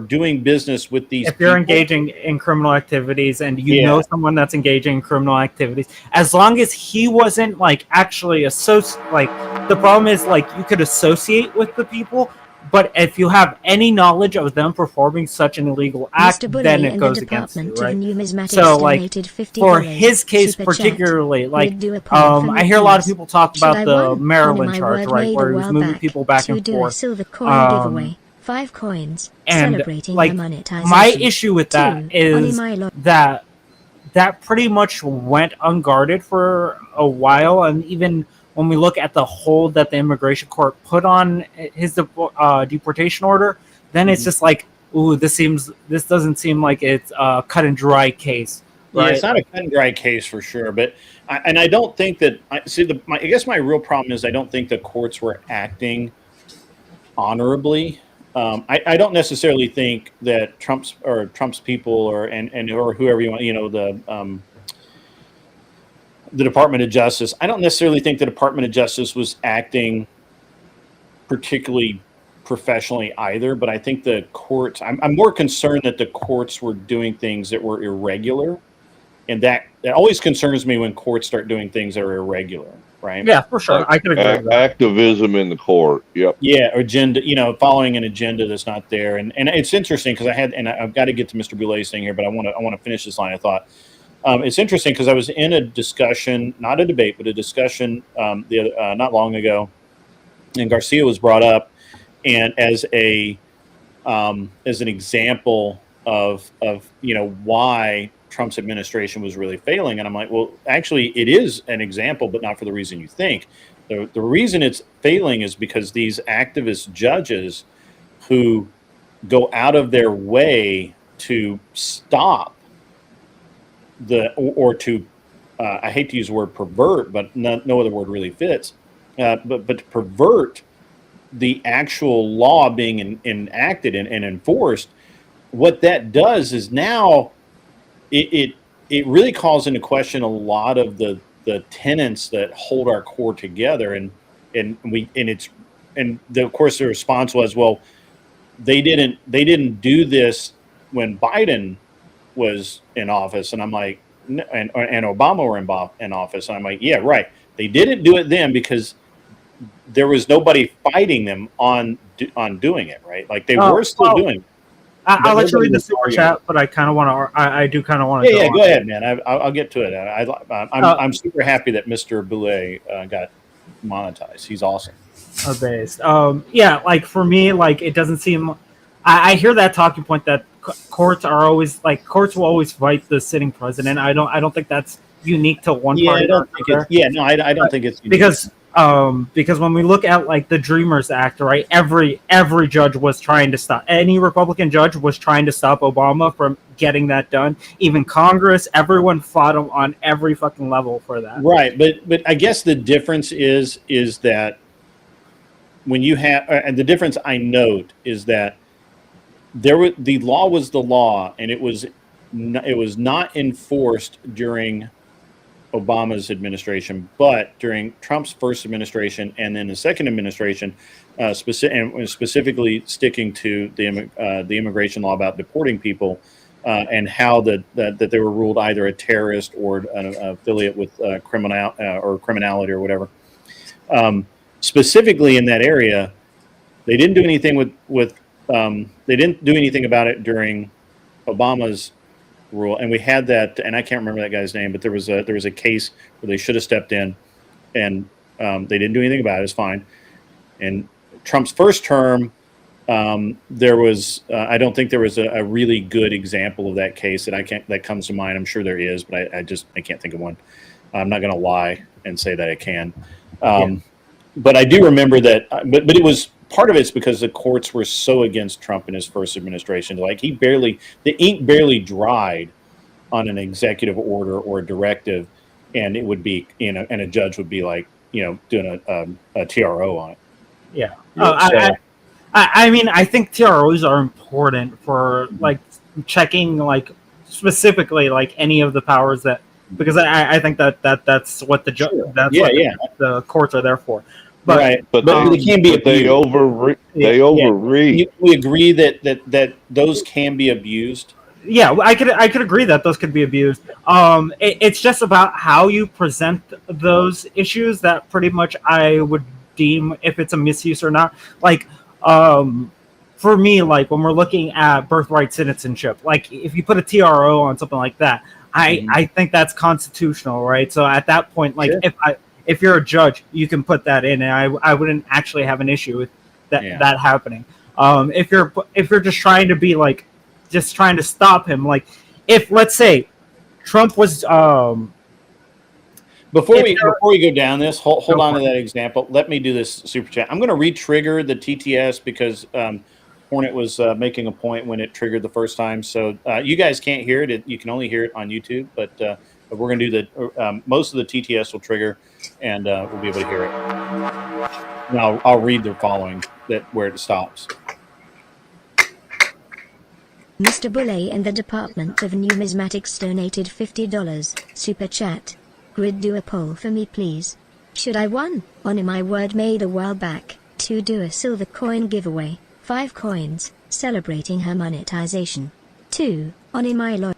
doing business with these if you're engaging in criminal activities and you know someone that's engaging in criminal activities, as long as he wasn't like actually the problem is like you could associate with the people, but if you have any knowledge of them performing such an illegal act, then it goes against you, right? So like for his case particularly, like I hear a lot of people talk about the Maryland charge, right, where he was moving people back and forth. 5 coins. And like my issue with that is that pretty much went unguarded for a while, and even when we look at the hold that the immigration court put on his deportation order, then it's just like, ooh, this doesn't seem like it's a cut and dry case. Right? Yeah, it's not a cut and dry case for sure, but I don't think that. I guess my real problem is I don't think the courts were acting honorably. I don't necessarily think that Trump's people or whoever you want, the Department of Justice. I don't necessarily think the Department of Justice was acting particularly professionally either, but I think the courts, I'm more concerned that the courts were doing things that were irregular, and that always concerns me when courts start doing things that are irregular, right? Yeah, for sure. I could agree with that. Activism in the court. Yep. Yeah, or agenda, following an agenda that's not there. And it's interesting because I've got to get to Mr. Boulet's thing here, but I want to finish this line of thought. It's interesting because I was in a discussion, not a debate, but a discussion not long ago, and Garcia was brought up, and as an example of why Trump's administration was really failing, and I'm like, well, actually, it is an example, but not for the reason you think. The reason it's failing is because these activist judges who go out of their way to stop I hate to use the word pervert, but no other word really fits. But to pervert the actual law being enacted and enforced, what that does is now it really calls into question a lot of the tenets that hold our core together, of course the response was, well, they didn't do this when Biden was in office, and I'm like, and Obama were in office, and I'm like, yeah, right. They didn't do it then because there was nobody fighting them on doing it, right? Like they were still doing it. I'll let you read the super chat, but I kind of want to. I do kind of want to. Yeah, go ahead, man. I'll get to it. I'm super happy that Mr. Boulet got monetized. He's awesome. Based. Yeah, like for me, like it doesn't seem. I hear that talking point that courts will always fight the sitting president. I don't think that's unique to one party. I don't think it's unique. Because when we look at like the Dreamers Act, right, every judge was trying to stop, any Republican judge was trying to stop Obama from getting that done. Even Congress, everyone fought him on every fucking level for that. Right, but I guess the difference is that when you have, and the difference I note is that the law was the law, and it was not enforced during Obama's administration, but during Trump's first administration and then the second administration, specifically sticking to the immigration law about deporting people, and how that they were ruled either a terrorist or an affiliate with criminality or whatever. Specifically in that area, they didn't do anything they didn't do anything about it during Obama's rule, and we had that, and I can't remember that guy's name, but there was a case where they should have stepped in, and they didn't do anything about it. It's fine. And Trump's first term, there was I don't think there was a really good example of that case that comes to mind. I'm sure there is, but I can't think of one. I'm not going to lie and say that I can. But I do remember that. But it was part of it's because the courts were so against Trump in his first administration. Like the ink barely dried on an executive order or a directive, and it would be, and a judge would be like, doing a TRO on it. Yeah. I mean, I think TROs are important for like checking like specifically like any of the powers that, because I think that's what the the courts are there for. But, right, but they can be abused. They overreach. We agree that those can be abused. Yeah, I could agree that those could be abused. It's just about how you present those issues that pretty much I would deem if it's a misuse or not. Like, for me, like when we're looking at birthright citizenship, like if you put a TRO on something like that, I think that's constitutional, right? So at that point, like if you're a judge, you can put that in, and I wouldn't actually have an issue with that happening. If you're just trying to be like, just trying to stop him, like if let's say Trump was before we go down this, hold on to that example. Let me do this super chat. I'm going to re-trigger the TTS because Hornet was making a point when it triggered the first time. So you guys can't hear it. You can only hear it on YouTube, but we're going to do most of the TTS will trigger, and we'll be able to hear it. And I'll read the following where it stops. Mr. Boulay in the Department of Numismatics donated $50. Super chat. Grid, do a poll for me, please. Should I 1, on my word made a while back, 2, do a silver coin giveaway, 5 coins, celebrating her monetization, 2, on my lawyer.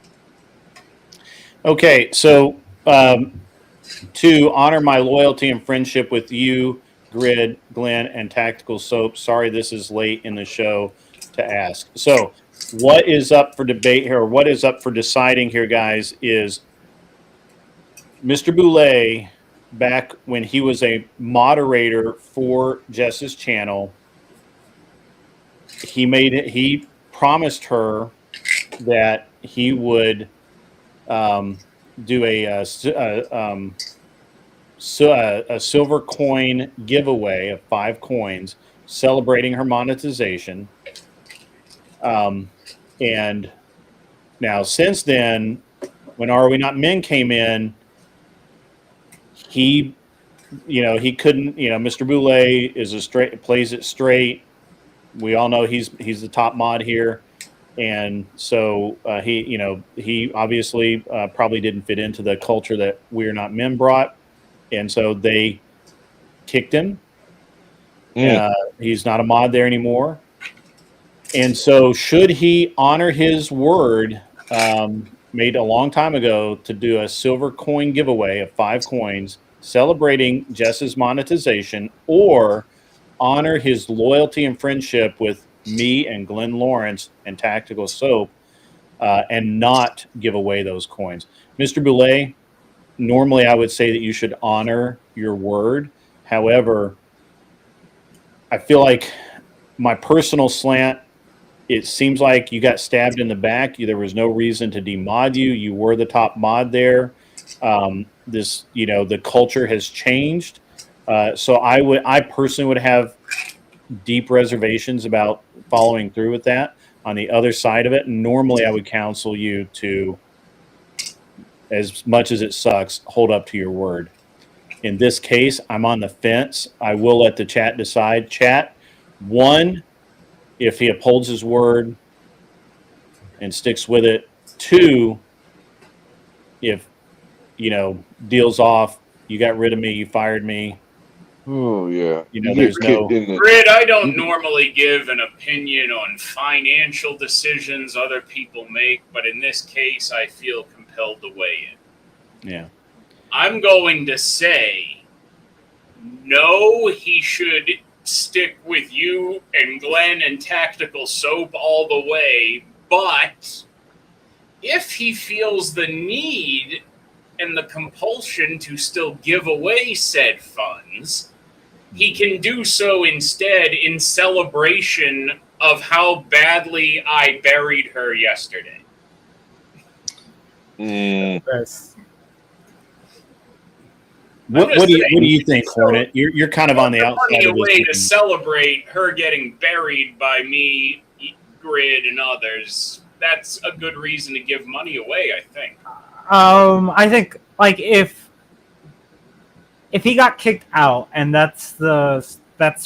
Okay, so to honor my loyalty and friendship with you, Grid, Glenn, and Tactical Soap. Sorry this is late in the show to ask. So what is up for debate here, or what is up for deciding here, guys, is Mr. Boulay, back when he was a moderator for Jess's channel, he promised her that he would do a silver coin giveaway of 5 coins celebrating her monetization. And now since then, when Are We Not Men came in, he couldn't, Mr. Boulay plays it straight. We all know he's the top mod here. And so he obviously probably didn't fit into the culture that We Are Not Men brought. And so they kicked him. He's not a mod there anymore. And so should he honor his word made a long time ago to do a silver coin giveaway of 5 coins celebrating Jess's monetization, or honor his loyalty and friendship with me and Glenn Lawrence and Tactical Soap and not give away those coins? Mr. Boulay, normally I would say that you should honor your word. However, I feel like my personal slant, it seems like you got stabbed in the back. There was no reason to demod you. You were the top mod there. The culture has changed. So I personally would have deep reservations about following through with that. On the other side of it, normally I would counsel you to, as much as it sucks, hold up to your word. In this case, I'm on the fence. I will let the chat decide. Chat, 1, if he upholds his word, and sticks with it. 2, if deals off, you got rid of me, you fired me. Oh yeah. You There's get kicked no in the Grid, I don't normally give an opinion on financial decisions other people make, but in this case, I feel compelled to weigh in. yeah. I'm going to say no, he should stick with you and Glenn and Tactical Soap all the way, but if he feels the need and the compulsion to still give away said funds, he can do so instead in celebration of how badly I buried her yesterday. Yes. What do you think, Hornet? You're kind of on the outside of way to this. celebrate her getting buried by me, Grid, and others. That's a good reason to give money away, I think. I think like if he got kicked out and that's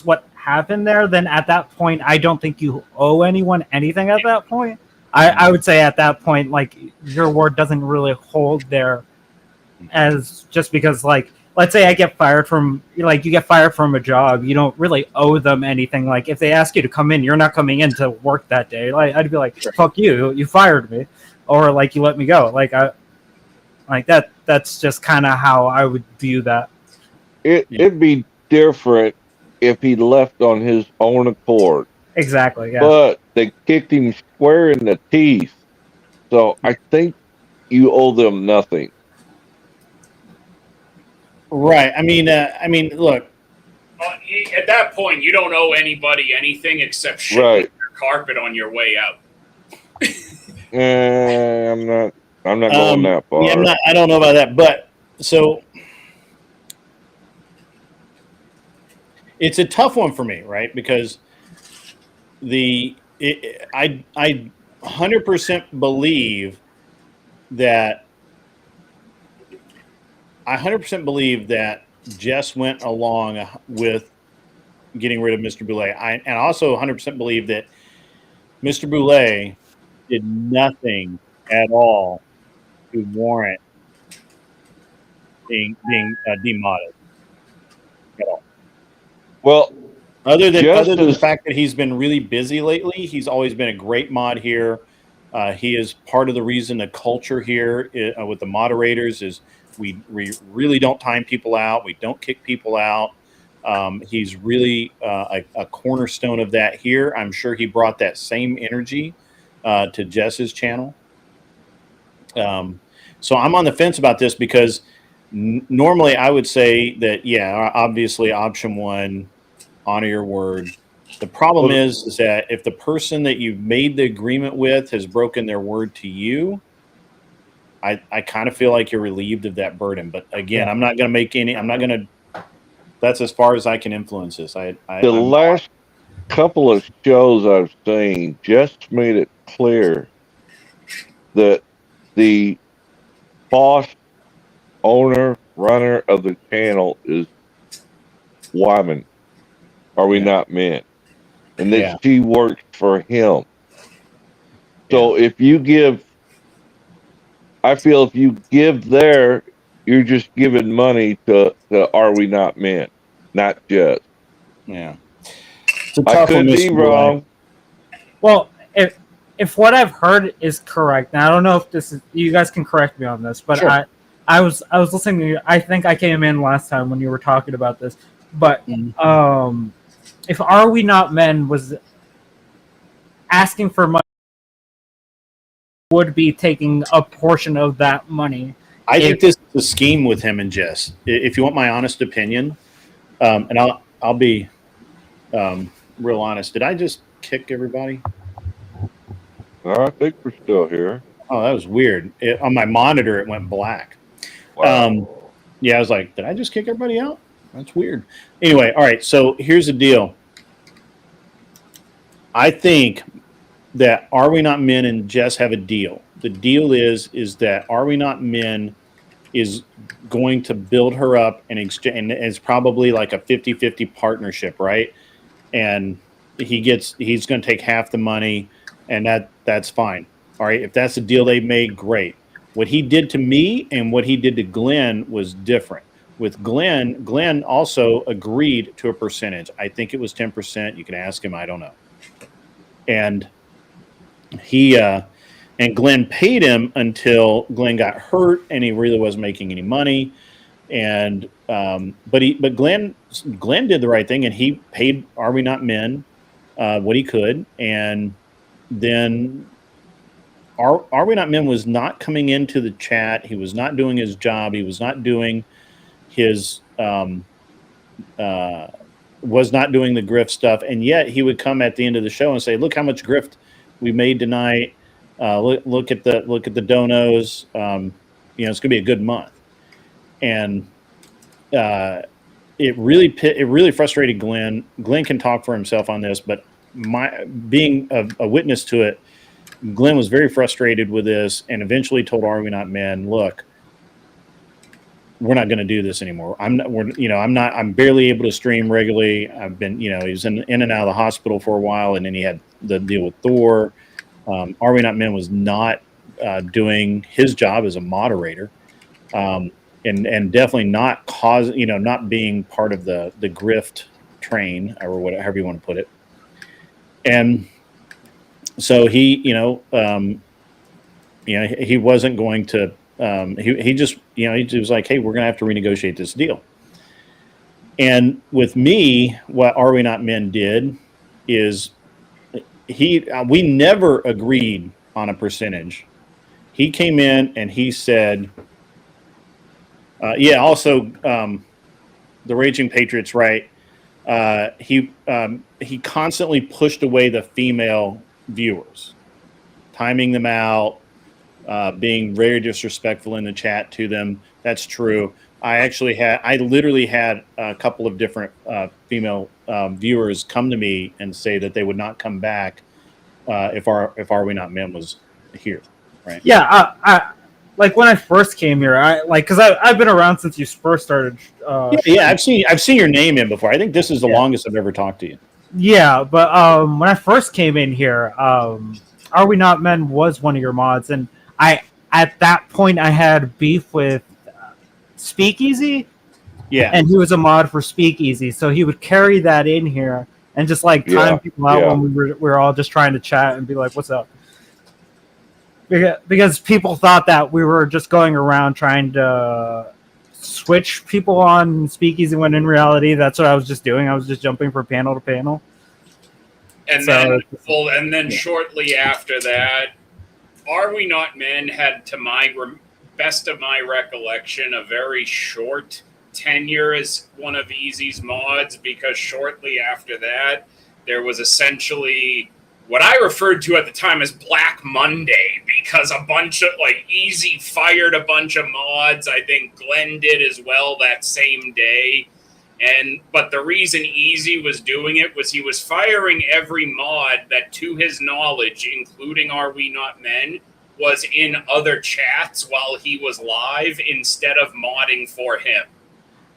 what happened there, then at that point I don't think you owe anyone anything at that point. I would say at that point, like, your word doesn't really hold there, as just because, like, let's say I get fired from, like, you get fired from a job, you don't really owe them anything. Like, if they ask you to come in, you're not coming in to work that day. Like, I'd be like, fuck you fired me, or like you let me go. That's just kind of how I would view that. It'd be different if he left on his own accord. Exactly, yeah. But they kicked him square in the teeth. So I think you owe them nothing. Right. I mean, look. At that point, you don't owe anybody anything except shit Right. your carpet on your way out. I'm not going that far. Yeah, I don't know about that, but so it's a tough one for me, right? Because I 100% believe that Jess went along with getting rid of Mr. Boulay. And I also 100% believe that Mr. Boulay did nothing at all to warrant being demodded at all. Well, other than the fact that he's been really busy lately, he's always been a great mod here. He is part of the reason the culture here with the moderators is we really don't time people out. We don't kick people out. He's really a cornerstone of that here. I'm sure he brought that same energy to Jess's channel. So I'm on the fence about this because normally I would say that, yeah, obviously option 1, honor your word. The problem is that if the person that you've made the agreement with has broken their word to you, I kind of feel like you're relieved of that burden. But again, I'm not going to that's as far as I can influence this. The last couple of shows I've seen just made it clear that the boss, owner, runner of the channel is woman. Are we not men? And that she works for him. So if you give, I feel if you give there, you're just giving money to Are We Not Men, not just. Yeah. I could be wrong. Well, if what I've heard is correct, now I don't know if this is, you guys can correct me on this, but sure. I was listening to you. I think I came in last time when you were talking about this, but if Are We Not Men was asking for money, would be taking a portion of that money. I think this is a scheme with him and Jess. If you want my honest opinion, and I'll be real honest. Did I just kick everybody? No, I think we're still here. Oh, that was weird. On my monitor, it went black. Wow. Yeah, I was like, did I just kick everybody out? That's weird. Anyway, all right. So here's the deal. I think that Are We Not Men and Jess have a deal. The deal is that Are We Not Men is going to build her up and exchange, and it's probably like a 50-50 partnership, right? And he's going to take half the money, and that's fine. All right, if that's the deal they made, great. What he did to me and what he did to Glenn was different. With Glenn also agreed to a percentage. I think it was 10%. You can ask him. I don't know. And and Glenn paid him until Glenn got hurt and he really wasn't making any money. And but Glenn did the right thing and he paid Are We Not Men what he could. And then Are We Not Men was not coming into the chat. He was not doing his job. He was not doing his was not doing the grift stuff. And yet he would come at the end of the show and say, "Look how much grift we made tonight. Look at the donos. It's gonna be a good month." And it really frustrated Glenn. Glenn can talk for himself on this, but being a witness to it, Glenn was very frustrated with this and eventually told Are We Not Men, "Look, we're not going to do this anymore. I'm barely able to stream regularly. I've been, he was in and out of the hospital for a while, and then he had the deal with Thor. Are We Not Men was not doing his job as a moderator, and definitely not not being part of the grift train or whatever you want to put it. And so he wasn't going to. He just was like, "Hey, we're going to have to renegotiate this deal." And with me, what Are We Not Men did is we never agreed on a percentage. He came in and he said, also, the Raging Patriot's right. He constantly pushed away the female viewers, timing them out, being very disrespectful in the chat to them. That's true. I literally had a couple of different female viewers come to me and say that they would not come back if Are We Not Men was here. Right? Yeah. I like when I first came here. Because I've been around since you first started. I've seen your name in before. I think this is the longest I've ever talked to you. Yeah, but when I first came in here, Are We Not Men was one of your mods, and at that point I had beef with Speakeasy. Yeah. And he was a mod for Speakeasy, so he would carry that in here and just time people out when we were all just trying to chat and be like, "What's up?" Because people thought that we were just going around trying to switch people on Speakeasy, when in reality that's what I was just doing. I was just jumping from panel to panel. And then shortly after that, Are We Not Men had, to my best of my recollection, a very short tenure as one of Easy's mods, because shortly after that, there was essentially what I referred to at the time as Black Monday, because a bunch of Easy fired a bunch of mods. I think Glenn did as well that same day. But the reason Easy was doing it was he was firing every mod that, to his knowledge, including Are We Not Men, was in other chats while he was live instead of modding for him.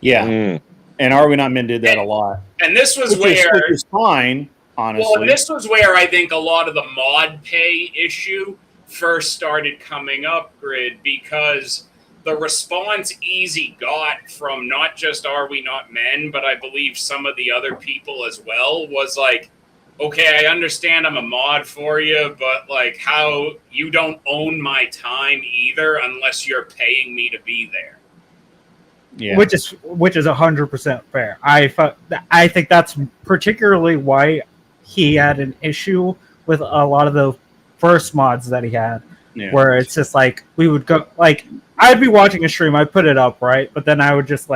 Yeah. And Are We Not Men did that a lot. And this was which is fine, honestly. Well, and this was where I think a lot of the mod pay issue first started coming up, Grid, because the response Easy got from not just Are We Not Men, but I believe some of the other people as well, was like, "Okay, I understand I'm a mod for you, but how you don't own my time either unless you're paying me to be there." Yeah. Which is 100% fair. I think that's particularly why he had an issue with a lot of the first mods that he had, where it's just we would go I'd be watching a stream, I'd put it up, right? But then I would just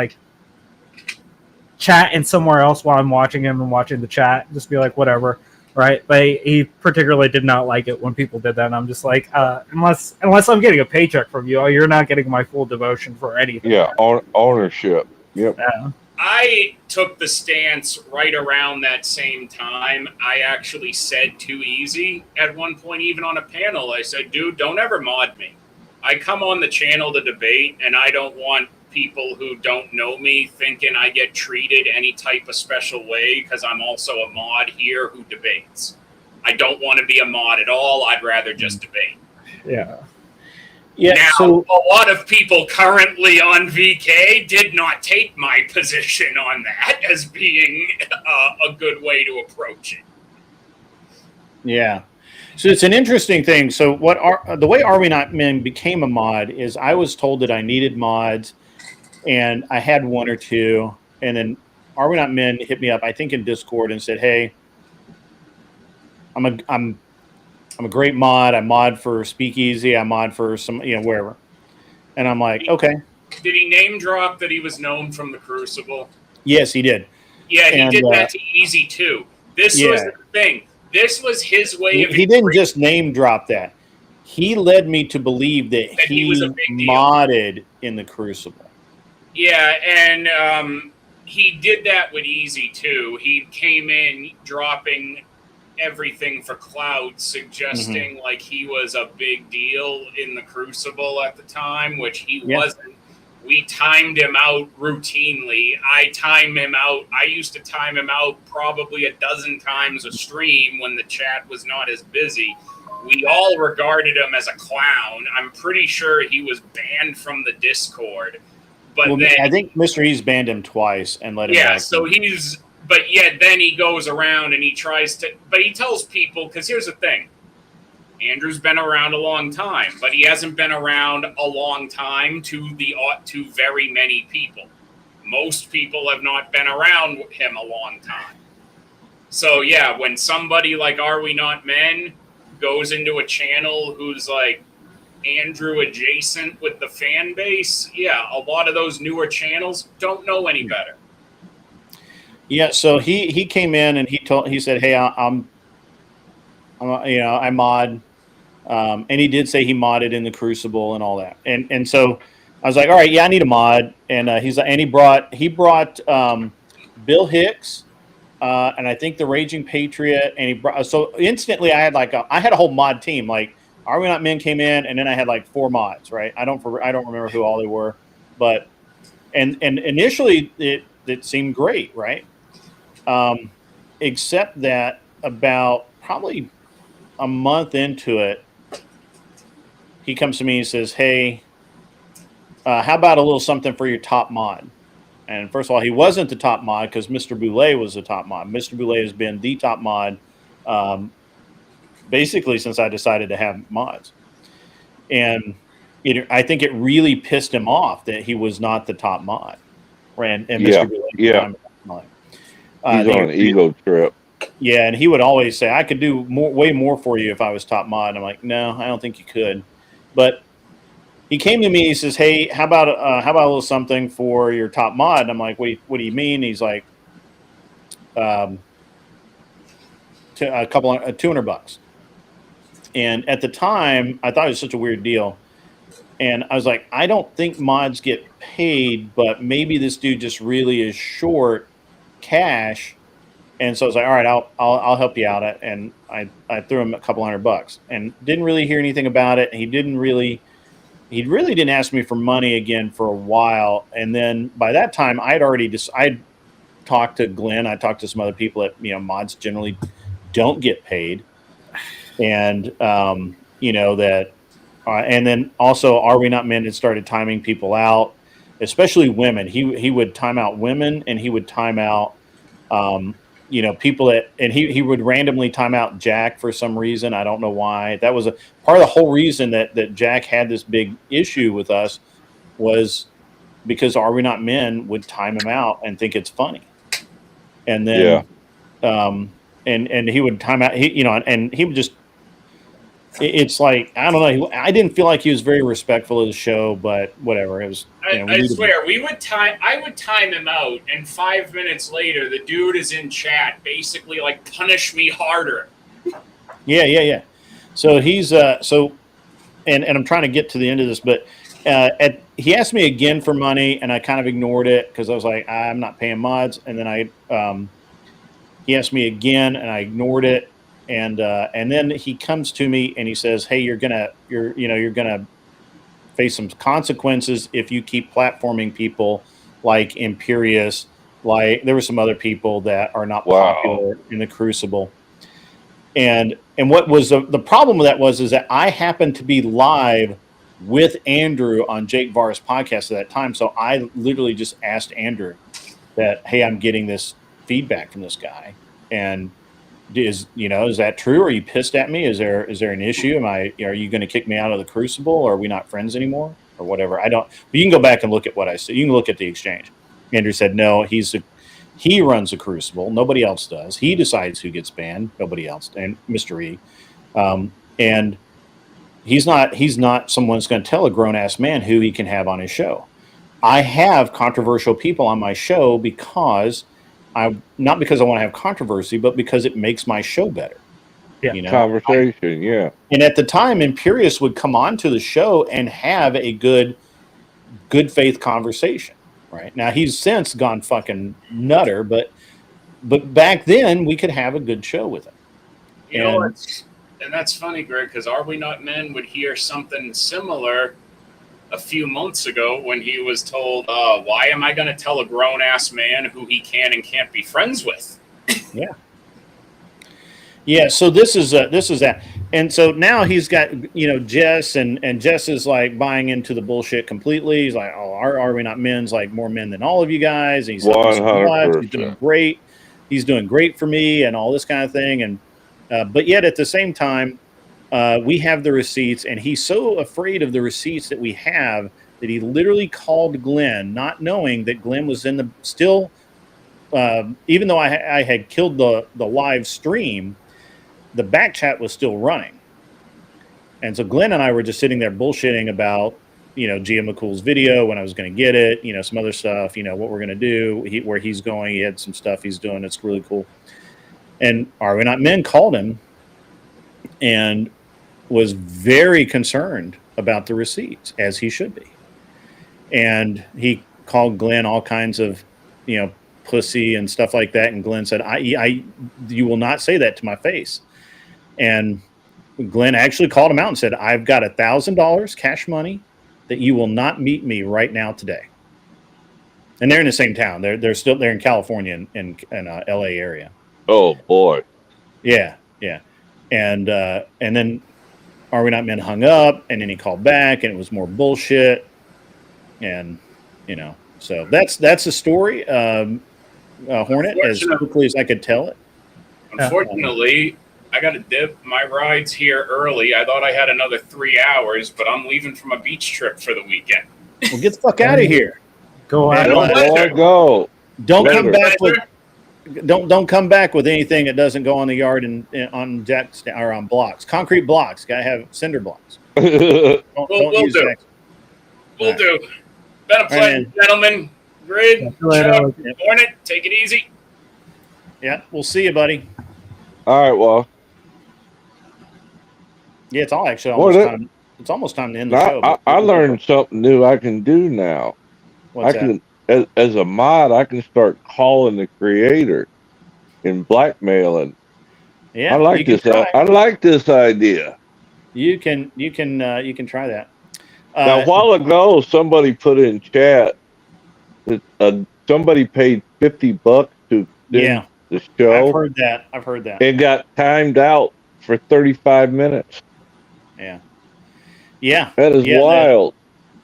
chat in somewhere else while I'm watching him and watching the chat, just be like, whatever, right? But he particularly did not like it when people did that. And I'm just unless I'm getting a paycheck from you, you're not getting my full devotion for anything. Yeah, ownership. Yep. Yeah. I took the stance right around that same time. I actually said to Easy at one point, even on a panel, I said, "Dude, don't ever mod me. I come on the channel to debate, and I don't want people who don't know me thinking I get treated any type of special way because I'm also a mod here who debates. I don't want to be a mod at all. I'd rather just debate." Yeah. Yeah. Now, So a lot of people currently on VK did not take my position on that as being a good way to approach it. yeah. So it's an interesting thing. So the way Are We Not Men became a mod is I was told that I needed mods, and I had one or two, and then Are We Not Men hit me up, I think in Discord, and said, "Hey, I'm a great mod. I mod for Speakeasy. I mod for some wherever." And I'm like, okay, Did he name drop that he was known from the Crucible? yes, he did. Yeah, he And, did that to Easy too. This was the thing. This was his way of. He didn't just name drop that. He led me to believe that he was a big deal. modded in the Crucible. Yeah, and he did that with Easy too. He came in dropping everything for Cloud, suggesting like he was a big deal in the Crucible at the time, which he wasn't. We timed him out routinely. I time him out. I used to time him out probably a dozen times a stream when the chat was not as busy. We all regarded him as a clown. I'm pretty sure he was banned from the Discord. But then I think Mr. E's banned him twice and let him back. Yeah, so he's... But yet then he goes around and he tries to... But he tells people... Because here's the thing. Andrew's been around a long time, but he hasn't been around a long time to very many people. Most people have not been around him a long time. So yeah, when somebody like Are We Not Men goes into a channel who's like Andrew adjacent with the fan base, yeah, a lot of those newer channels don't know any better. Yeah, so he came in and he said, "Hey, I'm I mod." And he did say he modded in the Crucible and all that. And so I was like, all right, yeah, I need a mod. And he's like, and he brought Bill Hicks, and I think the Raging Patriot. And he brought, so instantly I had a whole mod team. Like Are We Not Men came in, and then I had like 4 mods, right? I don't remember who all they were, but and initially it seemed great, right? Except that about probably a month into it, he comes to me and says, "Hey, how about a little something for your top mod?" And first of all, he wasn't the top mod because Mr. Boulay was the top mod. Mr. Boulay has been the top mod basically since I decided to have mods. And I think it really pissed him off that he was not the top mod. And Mr. Boulay was the top mod. He's on an ego trip. Yeah, and he would always say, "I could do way more for you if I was top mod." And I'm like, "No, I don't think you could." But he came to me. He says, "Hey, how about a little something for your top mod?" And I'm like, "What do you mean?" He's like, a couple of $200. And at the time, I thought it was such a weird deal. And I was like, I don't think mods get paid, but maybe this dude just really is short cash. And so I was like, all right, I'll help you out. And I threw him a couple $100 and didn't really hear anything about it. He really didn't ask me for money again for a while. And then by that time I'd talked to Glenn. I talked to some other people that, mods generally don't get paid. And, that, and then also Are We Not Men had started timing people out, especially women. He would time out women, and he would time out, people that, and he would randomly time out Jack for some reason. I don't know why. That was a part of the whole reason that Jack had this big issue with us, was because Are We Not Men would time him out and think it's funny. And then, and he would time out, and he would just, it's like, I don't know. I didn't feel like he was very respectful of the show, but whatever. It was. I swear, I would time him out, and 5 minutes later, the dude is in chat, basically like, punish me harder. Yeah. So he's and I'm trying to get to the end of this, but he asked me again for money, and I kind of ignored it because I was like, I'm not paying mods. And then he asked me again, and I ignored it. And then he comes to me and he says, "Hey, you're gonna face some consequences if you keep platforming people like Imperious, like there were some other people that are not popular in the Crucible." And what was the problem with that is that I happened to be live with Andrew on Jake Var's podcast at that time. So I literally just asked Andrew that, hey, I'm getting this feedback from this guy. And is that true? Are you pissed at me? Is there an issue? Are you going to kick me out of the Crucible? Or are we not friends anymore or whatever? I don't, but you can go back and look at what I said. You can look at the exchange. Andrew said, no, he runs the Crucible. Nobody else does. He decides who gets banned. Nobody else. And Mr. E. And he's not someone that's going to tell a grown ass man who he can have on his show. I have controversial people on my show because not because I want to have controversy, but because it makes my show better. Yeah. Conversation. Yeah. And at the time, Imperius would come on to the show and have a good faith conversation. Right now, he's since gone fucking nutter, but back then we could have a good show with him. And that's funny, Greg, because Are We Not Men would hear something similar a few months ago when he was told, why am I going to tell a grown-ass man who he can and can't be friends with? Yeah, so this is that. And so now he's got, Jess, and Jess is like buying into the bullshit completely. He's like, oh, Are We Not Men's like more men than all of you guys. And he's 100%. He's doing great. He's doing great for me and all this kind of thing. And but yet at the same time, we have the receipts, and he's so afraid of the receipts that we have that he literally called Glenn, not knowing that Glenn was in the still, even though I had killed the live stream, the back chat was still running. And so Glenn and I were just sitting there bullshitting about, Gia McCool's video, when I was going to get it, some other stuff, what we're going to do, where he's going. He had some stuff he's doing. It's really cool. And Are We Not Men called him and was very concerned about the receipts, as he should be. And he called Glenn all kinds of, pussy and stuff like that. And Glenn said, you will not say that to my face. And Glenn actually called him out and said, I've got $1,000 cash money that you will not meet me right now today. And they're in the same town. They're in California in LA area. Oh boy. Yeah. And then Are We Not Men hung up, and then he called back, and it was more bullshit. And so that's the story. Hornet, as quickly as I could tell it. Unfortunately, I got to dip my rides here early. I thought I had another 3 hours, but I'm leaving from a beach trip for the weekend. Well, get the fuck out of here. Go out. Go. Don't come back with. Don't come back with anything that doesn't go on the yard and on jacks or on blocks. Concrete blocks. Got to have cinder blocks. Don't use do. jacks. We'll do. Been a pleasure, gentlemen. Grid, Chuck, Hornet, take it easy. Yeah, we'll see you, buddy. All right, well. Yeah, it's almost time. It's almost time to end the show. I learned something new I can do now. What's that? As a mod, I can start calling the creator and blackmailing. Yeah, I like this. I like this idea. You can try that. Now, a while ago, somebody put in chat that somebody paid $50 to do the show. I've heard that. And got timed out for 35 minutes. Yeah. That is wild.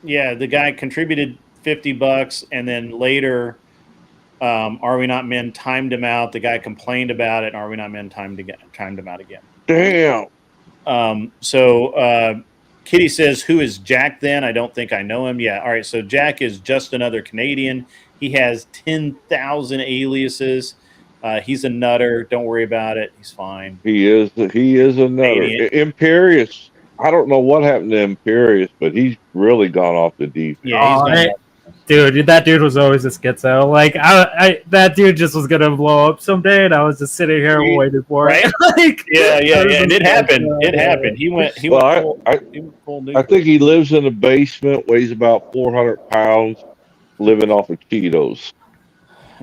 The guy contributed $50, and then later, Are We Not Men timed him out. The guy complained about it, and Are We Not Men timed him out again. Damn. So Kitty says, who is Jack then? I don't think I know him. Yeah. All right. So Jack is just another Canadian. He has 10,000 aliases. He's a nutter. Don't worry about it. He's fine. He is a nutter. Imperius. I don't know what happened to Imperius, but he's really gone off the deep. Yeah, dude, that dude was always a schizo. Like, that dude just was gonna blow up someday, and I was just sitting here waiting for it. Like, and it happened. It happened. He went full I think he lives in a basement, weighs about 400 pounds, living off of Cheetos.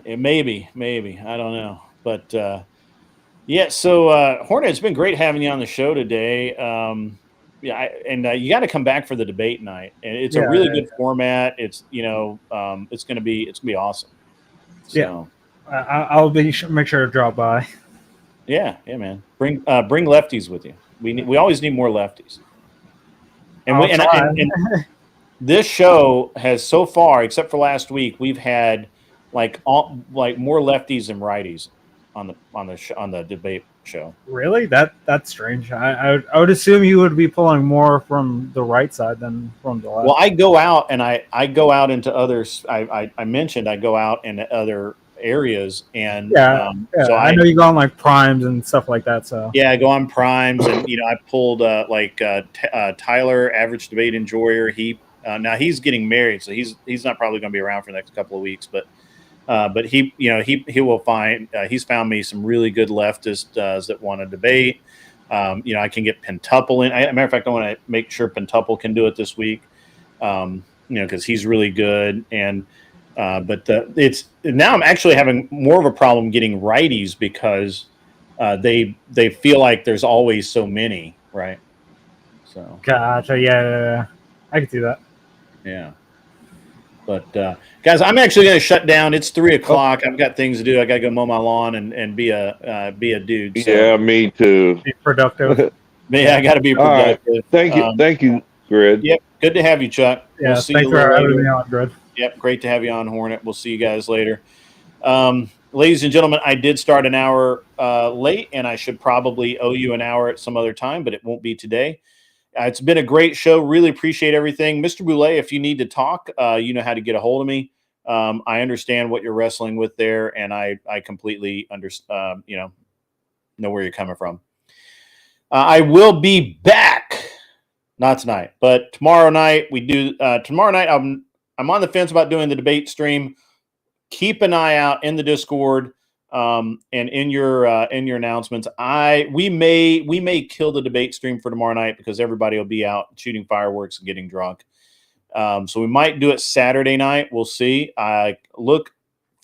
Maybe. I don't know. But, so, Hornet, it's been great having you on the show today. You got to come back for the debate night, and it's a really good format. It's it's gonna be awesome. So, I'll make sure to drop by. Yeah, man. Bring lefties with you. We always need more lefties. And I'll try. and this show has so far, except for last week, we've had like more lefties than righties on the debate show. Really? That's strange. I would assume you would be pulling more from the right side than from the left. Well, I go out and I go out into others. I mentioned I go out into other areas, and Yeah, so I know you go on like primes and stuff like that. So yeah, I go on primes, and I pulled Tyler, average debate enjoyer. He now he's getting married, so he's not probably going to be around for the next couple of weeks, but he he will find he's found me some really good leftists that want to debate. I can get Pentuple in. Matter of fact, I want to make sure Pentuple can do it this week. Because he's really good, and but it's now I'm actually having more of a problem getting righties because they feel like there's always so many, right? So gotcha. Yeah. I can see that. yeah. But guys, I'm actually going to shut down. It's 3:00. I've got things to do. I got to go mow my lawn and be a dude. So. Yeah, me too. Be productive. Yeah, I got to be All right. productive. Thank you, Grid. Yep, good to have you, Chuck. Yeah, we'll see thanks you for having later. me on, Grid. Yep, great to have you on, Hornet. We'll see you guys later. Ladies and gentlemen, I did start an hour late, and I should probably owe you an hour at some other time, but it won't be today. It's been a great show. Really appreciate everything. Mr. Boulay, if you need to talk, you know how to get a hold of me. I understand what you're wrestling with there, and I completely understand, know where you're coming from. I will be back, not tonight, but tomorrow night. We do tomorrow night. I'm on the fence about doing the debate stream. Keep an eye out in the Discord and in your announcements. We may kill the debate stream for tomorrow night because everybody will be out shooting fireworks and getting drunk. So we might do it Saturday night. We'll see. I look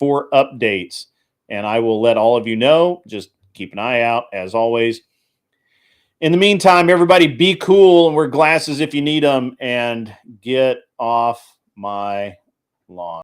for updates, and I will let all of you know. Just keep an eye out, as always. In the meantime, everybody be cool and wear glasses if you need them, and get off my lawn.